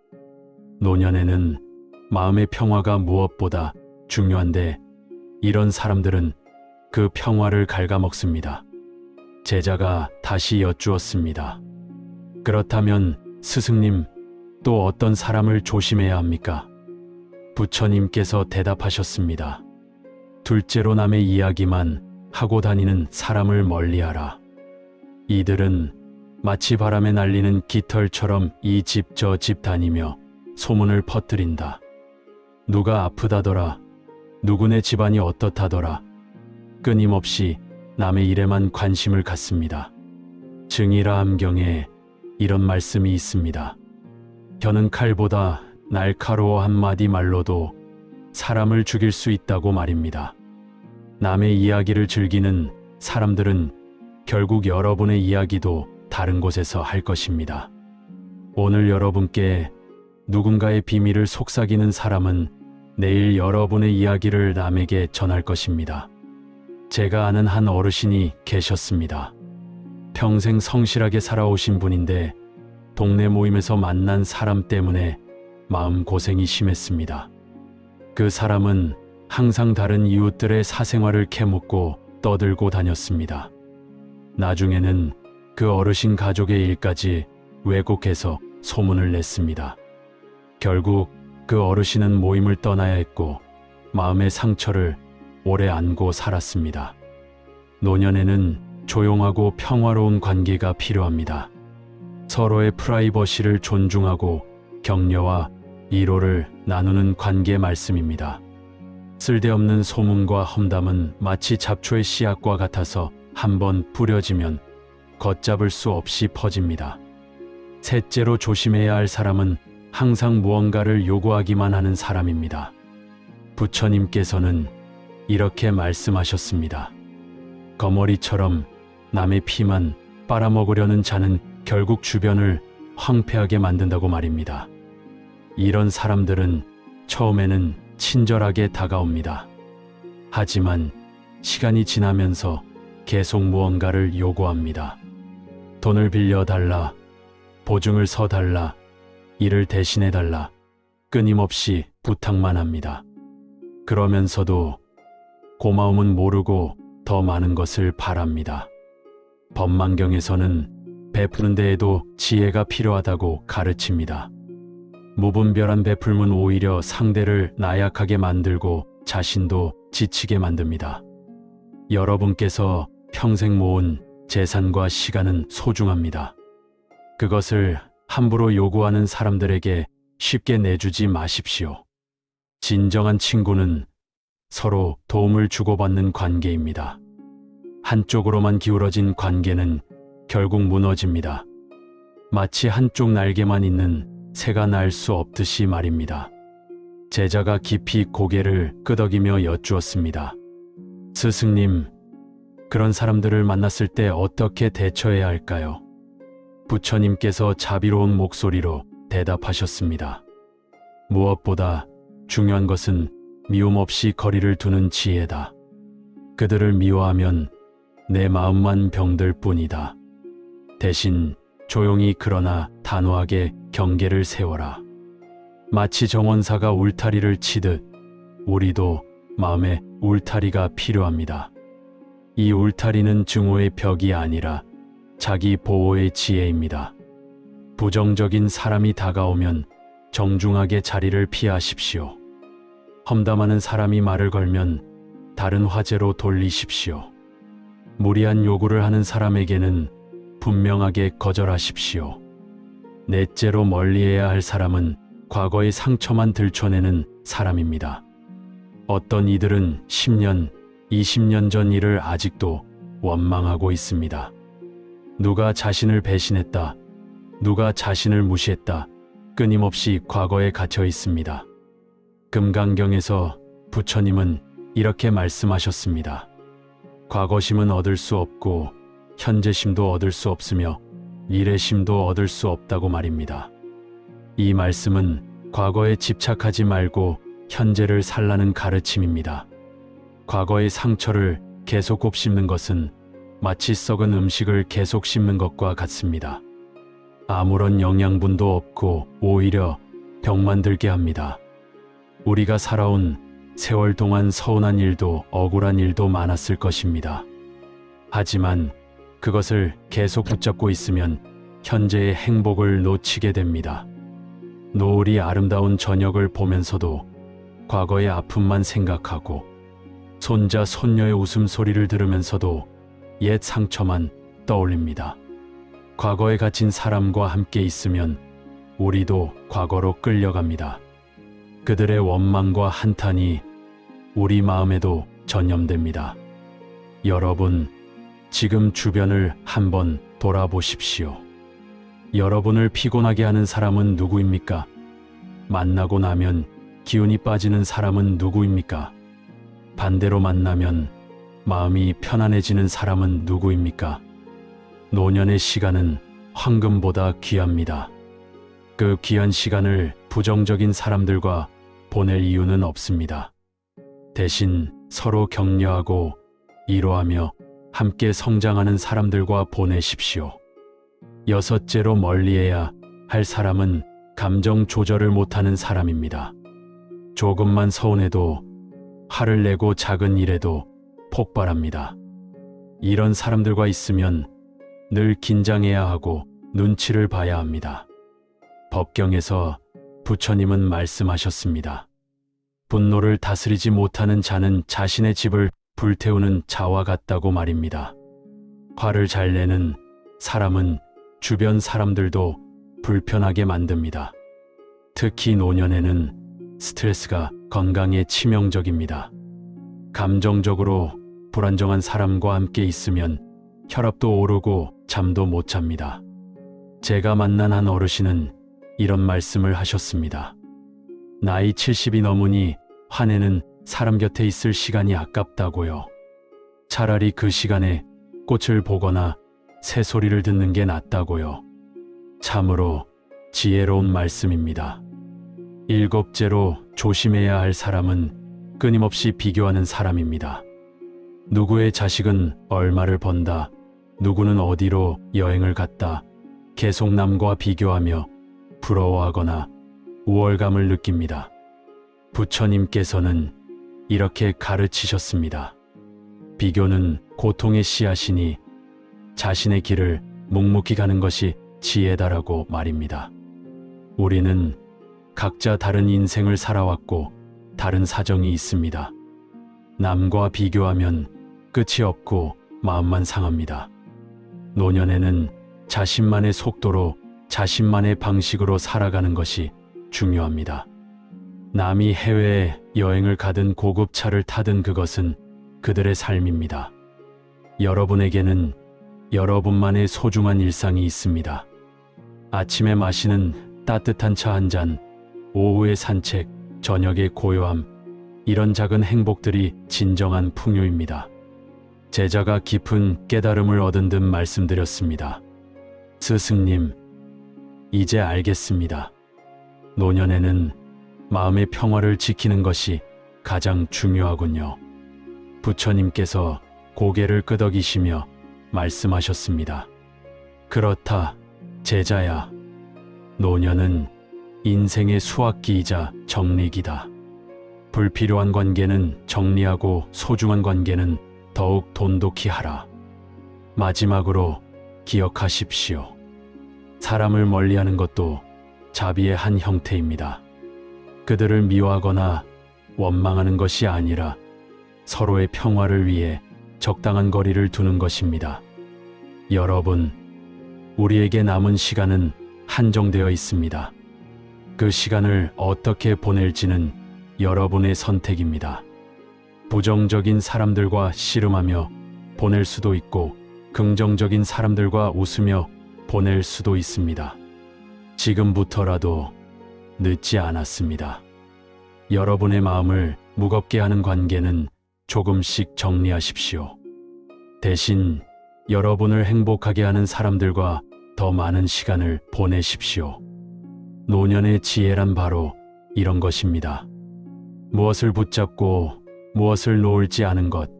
노년에는 마음의 평화가 무엇보다 중요한데 이런 사람들은 그 평화를 갉아먹습니다. 제자가 다시 여쭈었습니다. 그렇다면 스승님, 또 어떤 사람을 조심해야 합니까? 부처님께서 대답하셨습니다. 둘째로 남의 이야기만 하고 다니는 사람을 멀리하라. 이들은 마치 바람에 날리는 깃털처럼 이 집 저 집 다니며 소문을 퍼뜨린다. 누가 아프다더라, 누구네 집안이 어떻다더라. 끊임없이 남의 일에만 관심을 갖습니다. 증이라 함경에 이런 말씀이 있습니다. 겨는 칼보다 날카로워 한마디 말로도 사람을 죽일 수 있다고 말입니다. 남의 이야기를 즐기는 사람들은 결국 여러분의 이야기도 다른 곳에서 할 것입니다. 오늘 여러분께 누군가의 비밀을 속삭이는 사람은 내일 여러분의 이야기를 남에게 전할 것입니다. 제가 아는 한 어르신이 계셨습니다. 평생 성실하게 살아오신 분인데 동네 모임에서 만난 사람 때문에 마음고생이 심했습니다. 그 사람은 항상 다른 이웃들의 사생활을 캐묻고 떠들고 다녔습니다. 나중에는 그 어르신 가족의 일까지 왜곡해서 소문을 냈습니다. 결국 그 어르신은 모임을 떠나야 했고 마음의 상처를 오래 안고 살았습니다. 노년에는 조용하고 평화로운 관계가 필요합니다. 서로의 프라이버시를 존중하고 격려와 위로를 나누는 관계 말씀입니다. 쓸데없는 소문과 험담은 마치 잡초의 씨앗과 같아서 한번 뿌려지면 걷잡을 수 없이 퍼집니다. 셋째로 조심해야 할 사람은 항상 무언가를 요구하기만 하는 사람입니다. 부처님께서는 이렇게 말씀하셨습니다. 거머리처럼 남의 피만 빨아먹으려는 자는 결국 주변을 황폐하게 만든다고 말입니다. 이런 사람들은 처음에는 친절하게 다가옵니다. 하지만 시간이 지나면서 계속 무언가를 요구합니다. 돈을 빌려달라, 보증을 서달라, 일을 대신해달라, 끊임없이 부탁만 합니다. 그러면서도 고마움은 모르고 더 많은 것을 바랍니다. 법망경에서는 베푸는 데에도 지혜가 필요하다고 가르칩니다. 무분별한 베풀면 오히려 상대를 나약하게 만들고 자신도 지치게 만듭니다. 여러분께서 평생 모은 재산과 시간은 소중합니다. 그것을 함부로 요구하는 사람들에게 쉽게 내주지 마십시오. 진정한 친구는 서로 도움을 주고받는 관계입니다. 한쪽으로만 기울어진 관계는 결국 무너집니다. 마치 한쪽 날개만 있는 새가 날 수 없듯이 말입니다. 제자가 깊이 고개를 끄덕이며 여쭈었습니다. 스승님, 그런 사람들을 만났을 때 어떻게 대처해야 할까요? 부처님께서 자비로운 목소리로 대답하셨습니다. 무엇보다 중요한 것은 미움 없이 거리를 두는 지혜다. 그들을 미워하면 내 마음만 병들 뿐이다. 대신 조용히 그러나 단호하게 경계를 세워라. 마치 정원사가 울타리를 치듯 우리도 마음에 울타리가 필요합니다. 이 울타리는 증오의 벽이 아니라 자기 보호의 지혜입니다. 부정적인 사람이 다가오면 정중하게 자리를 피하십시오. 험담하는 사람이 말을 걸면 다른 화제로 돌리십시오. 무리한 요구를 하는 사람에게는 분명하게 거절하십시오. 넷째로 멀리해야 할 사람은 과거의 상처만 들춰내는 사람입니다. 어떤 이들은 10년, 20년 전 일을 아직도 원망하고 있습니다. 누가 자신을 배신했다, 누가 자신을 무시했다, 끊임없이 과거에 갇혀 있습니다. 금강경에서 부처님은 이렇게 말씀하셨습니다. 과거심은 얻을 수 없고 현재심도 얻을 수 없으며 미래심도 얻을 수 없다고 말입니다. 이 말씀은 과거에 집착하지 말고 현재를 살라는 가르침입니다. 과거의 상처를 계속 곱씹는 것은 마치 썩은 음식을 계속 씹는 것과 같습니다. 아무런 영양분도 없고 오히려 병만 들게 합니다. 우리가 살아온 세월 동안 서운한 일도 억울한 일도 많았을 것입니다. 하지만 그것을 계속 붙잡고 있으면 현재의 행복을 놓치게 됩니다. 노을이 아름다운 저녁을 보면서도 과거의 아픔만 생각하고 손자 손녀의 웃음소리를 들으면서도 옛 상처만 떠올립니다. 과거에 갇힌 사람과 함께 있으면 우리도 과거로 끌려갑니다. 그들의 원망과 한탄이 우리 마음에도 전염됩니다. 여러분, 지금 주변을 한번 돌아보십시오. 여러분을 피곤하게 하는 사람은 누구입니까? 만나고 나면 기운이 빠지는 사람은 누구입니까? 반대로 만나면 마음이 편안해지는 사람은 누구입니까? 노년의 시간은 황금보다 귀합니다. 그 귀한 시간을 부정적인 사람들과 보낼 이유는 없습니다. 대신 서로 격려하고 위로하며 함께 성장하는 사람들과 보내십시오. 여섯째로 멀리해야 할 사람은 감정 조절을 못하는 사람입니다. 조금만 서운해도 화를 내고 작은 일에도 폭발합니다. 이런 사람들과 있으면 늘 긴장해야 하고 눈치를 봐야 합니다. 법경에서 부처님은 말씀하셨습니다. 분노를 다스리지 못하는 자는 자신의 집을 불태우는 자와 같다고 말입니다. 화를 잘 내는 사람은 주변 사람들도 불편하게 만듭니다. 특히 노년에는 스트레스가 건강에 치명적입니다. 감정적으로 불안정한 사람과 함께 있으면 혈압도 오르고 잠도 못 잡니다. 제가 만난 한 어르신은 이런 말씀을 하셨습니다. 나이 70이 넘으니 화내는 사람 곁에 있을 시간이 아깝다고요. 차라리 그 시간에 꽃을 보거나 새소리를 듣는 게 낫다고요. 참으로 지혜로운 말씀입니다. 일곱째로 조심해야 할 사람은 끊임없이 비교하는 사람입니다. 누구의 자식은 얼마를 번다, 누구는 어디로 여행을 갔다, 계속 남과 비교하며 부러워하거나 우월감을 느낍니다. 부처님께서는 이렇게 가르치셨습니다. 비교는 고통의 씨앗이니 자신의 길을 묵묵히 가는 것이 지혜다라고 말입니다. 우리는 각자 다른 인생을 살아왔고 다른 사정이 있습니다. 남과 비교하면 끝이 없고 마음만 상합니다. 노년에는 자신만의 속도로 자신만의 방식으로 살아가는 것이 중요합니다. 남이 해외에 여행을 가든 고급 차를 타든 그것은 그들의 삶입니다. 여러분에게는 여러분만의 소중한 일상이 있습니다. 아침에 마시는 따뜻한 차 한 잔, 오후의 산책, 저녁의 고요함, 이런 작은 행복들이 진정한 풍요입니다. 제자가 깊은 깨달음을 얻은 듯 말씀드렸습니다. 스승님, 이제 알겠습니다. 노년에는 마음의 평화를 지키는 것이 가장 중요하군요. 부처님께서 고개를 끄덕이시며 말씀하셨습니다. 그렇다, 제자야. 노년은 인생의 수학기이자 정리기다. 불필요한 관계는 정리하고 소중한 관계는 더욱 돈독히 하라. 마지막으로 기억하십시오. 사람을 멀리하는 것도 자비의 한 형태입니다. 그들을 미워하거나 원망하는 것이 아니라 서로의 평화를 위해 적당한 거리를 두는 것입니다. 여러분, 우리에게 남은 시간은 한정되어 있습니다. 그 시간을 어떻게 보낼지는 여러분의 선택입니다. 부정적인 사람들과 씨름하며 보낼 수도 있고 긍정적인 사람들과 웃으며 보낼 수도 있습니다. 지금부터라도 늦지 않았습니다. 여러분의 마음을 무겁게 하는 관계는 조금씩 정리하십시오. 대신 여러분을 행복하게 하는 사람들과 더 많은 시간을 보내십시오. 노년의 지혜란 바로 이런 것입니다. 무엇을 붙잡고 무엇을 놓을지 아는 것,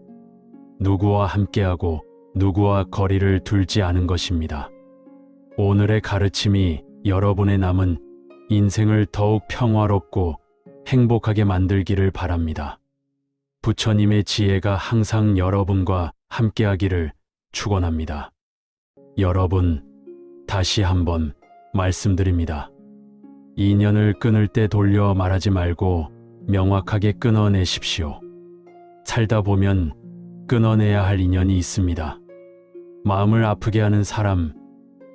누구와 함께하고 누구와 거리를 둘지 아는 것입니다. 오늘의 가르침이 여러분의 남은 인생을 더욱 평화롭고 행복하게 만들기를 바랍니다. 부처님의 지혜가 항상 여러분과 함께하기를 축원합니다. 여러분, 다시 한번 말씀드립니다. 인연을 끊을 때 돌려 말하지 말고 명확하게 끊어내십시오. 살다 보면 끊어내야 할 인연이 있습니다. 마음을 아프게 하는 사람,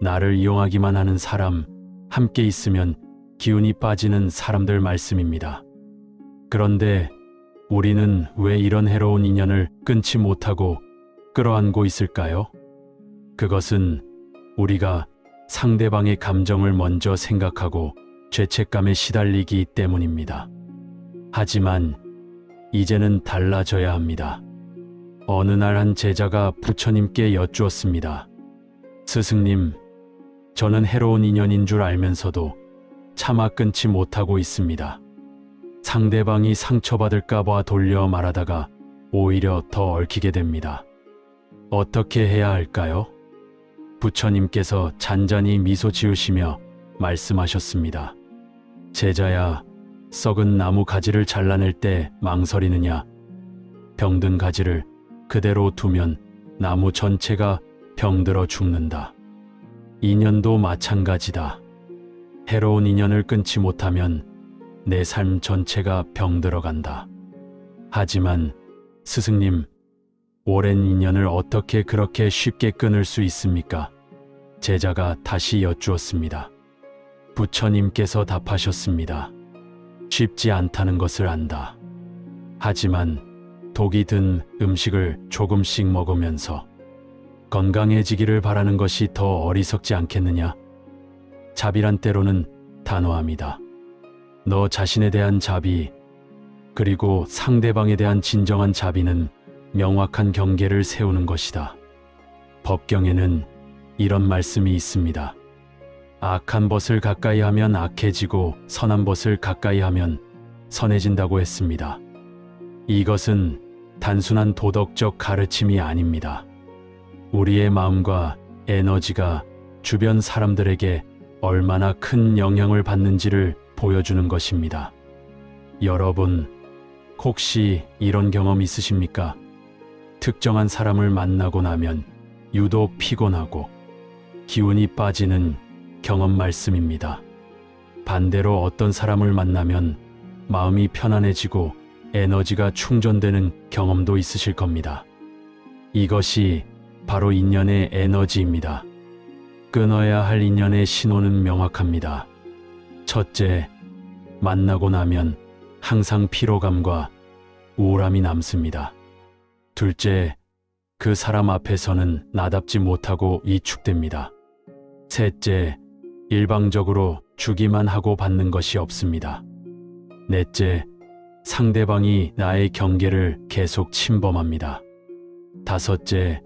나를 이용하기만 하는 사람, 함께 있으면 기운이 빠지는 사람들 말씀입니다. 그런데 우리는 왜 이런 해로운 인연을 끊지 못하고 끌어안고 있을까요? 그것은 우리가 상대방의 감정을 먼저 생각하고 죄책감에 시달리기 때문입니다. 하지만 이제는 달라져야 합니다. 어느 날 한 제자가 부처님께 여쭈었습니다. 스승님, 저는 해로운 인연인 줄 알면서도 차마 끊지 못하고 있습니다. 상대방이 상처받을까 봐 돌려 말하다가 오히려 더 얽히게 됩니다. 어떻게 해야 할까요? 부처님께서 잔잔히 미소 지으시며 말씀하셨습니다. 제자야, 썩은 나무 가지를 잘라낼 때 망설이느냐? 병든 가지를 그대로 두면 나무 전체가 병들어 죽는다. 인연도 마찬가지다. 해로운 인연을 끊지 못하면 내 삶 전체가 병들어 간다. 하지만 스승님, 오랜 인연을 어떻게 그렇게 쉽게 끊을 수 있습니까? 제자가 다시 여쭈었습니다. 부처님께서 답하셨습니다. 쉽지 않다는 것을 안다. 하지만 독이 든 음식을 조금씩 먹으면서 건강해지기를 바라는 것이 더 어리석지 않겠느냐? 자비란 때로는 단호함이다. 너 자신에 대한 자비, 그리고 상대방에 대한 진정한 자비는 명확한 경계를 세우는 것이다. 법경에는 이런 말씀이 있습니다. 악한 벗을 가까이 하면 악해지고 선한 벗을 가까이 하면 선해진다고 했습니다. 이것은 단순한 도덕적 가르침이 아닙니다. 우리의 마음과 에너지가 주변 사람들에게 얼마나 큰 영향을 받는지를 보여주는 것입니다. 여러분, 혹시 이런 경험 있으십니까? 특정한 사람을 만나고 나면 유독 피곤하고 기운이 빠지는 경험 말씀입니다. 반대로 어떤 사람을 만나면 마음이 편안해지고 에너지가 충전되는 경험도 있으실 겁니다. 이것이 바로 인연의 에너지입니다. 끊어야 할 인연의 신호는 명확합니다. 첫째, 만나고 나면 항상 피로감과 우울함이 남습니다. 둘째, 그 사람 앞에서는 나답지 못하고 위축됩니다. 셋째, 일방적으로 주기만 하고 받는 것이 없습니다. 넷째, 상대방이 나의 경계를 계속 침범합니다. 다섯째,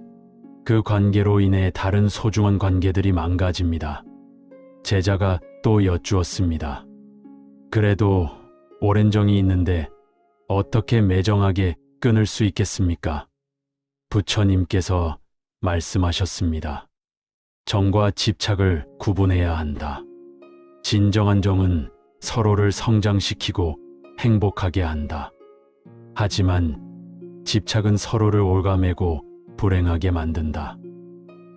그 관계로 인해 다른 소중한 관계들이 망가집니다. 제자가 또 여쭈었습니다. 그래도 오랜 정이 있는데 어떻게 매정하게 끊을 수 있겠습니까? 부처님께서 말씀하셨습니다. 정과 집착을 구분해야 한다. 진정한 정은 서로를 성장시키고 행복하게 한다. 하지만 집착은 서로를 올가매고 불행하게 만든다.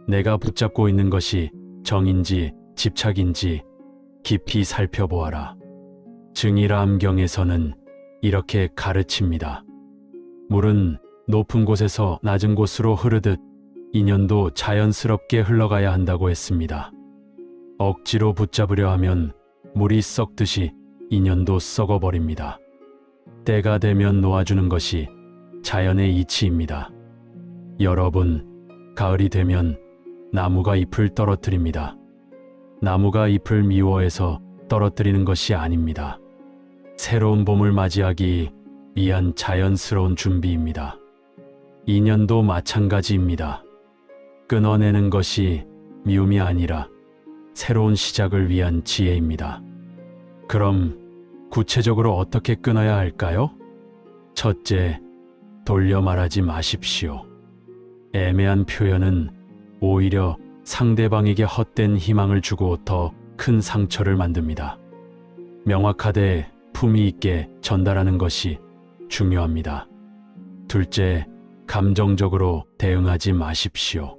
내가 붙잡고 있는 것이 정인지 집착인지 깊이 살펴보아라. 증일암경에서는 이렇게 가르칩니다. 물은 높은 곳에서 낮은 곳으로 흐르듯 인연도 자연스럽게 흘러가야 한다고 했습니다. 억지로 붙잡으려 하면 물이 썩듯이 인연도 썩어버립니다. 때가 되면 놓아주는 것이 자연의 이치입니다. 여러분, 가을이 되면 나무가 잎을 떨어뜨립니다. 나무가 잎을 미워해서 떨어뜨리는 것이 아닙니다. 새로운 봄을 맞이하기 위한 자연스러운 준비입니다. 인연도 마찬가지입니다. 끊어내는 것이 미움이 아니라 새로운 시작을 위한 지혜입니다. 그럼 구체적으로 어떻게 끊어야 할까요? 첫째, 돌려 말하지 마십시오. 애매한 표현은 오히려 상대방에게 헛된 희망을 주고 더 큰 상처를 만듭니다. 명확하되 품위 있게 전달하는 것이 중요합니다. 둘째, 감정적으로 대응하지 마십시오.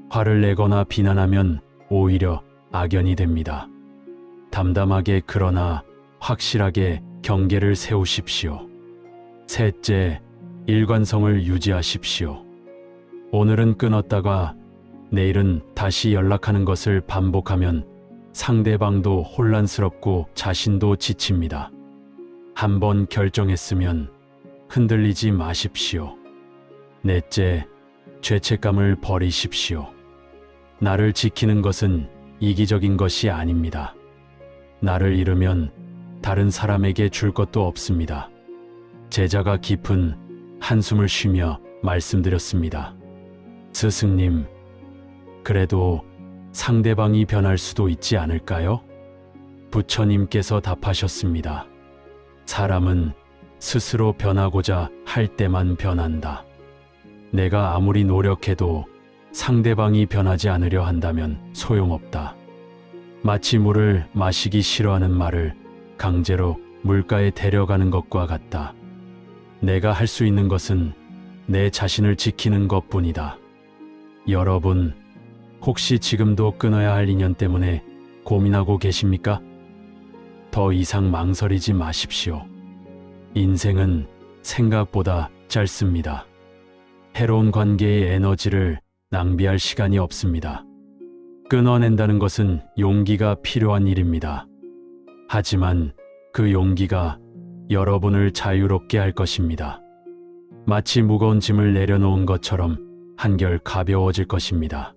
화를 내거나 비난하면 오히려 악연이 됩니다. 담담하게 그러나 확실하게 경계를 세우십시오. 셋째, 일관성을 유지하십시오. 오늘은 끊었다가 내일은 다시 연락하는 것을 반복하면 상대방도 혼란스럽고 자신도 지칩니다. 한번 결정했으면 흔들리지 마십시오. 넷째, 죄책감을 버리십시오. 나를 지키는 것은 이기적인 것이 아닙니다. 나를 잃으면 다른 사람에게 줄 것도 없습니다. 제자가 깊은 한숨을 쉬며 말씀드렸습니다. 스승님, 그래도 상대방이 변할 수도 있지 않을까요? 부처님께서 답하셨습니다. 사람은 스스로 변하고자 할 때만 변한다. 내가 아무리 노력해도 상대방이 변하지 않으려 한다면 소용없다. 마치 물을 마시기 싫어하는 말을 강제로 물가에 데려가는 것과 같다. 내가 할 수 있는 것은 내 자신을 지키는 것뿐이다. 여러분, 혹시 지금도 끊어야 할 인연 때문에 고민하고 계십니까? 더 이상 망설이지 마십시오. 인생은 생각보다 짧습니다. 해로운 관계의 에너지를 낭비할 시간이 없습니다. 끊어낸다는 것은 용기가 필요한 일입니다. 하지만 그 용기가 여러분을 자유롭게 할 것입니다. 마치 무거운 짐을 내려놓은 것처럼 한결 가벼워질 것입니다.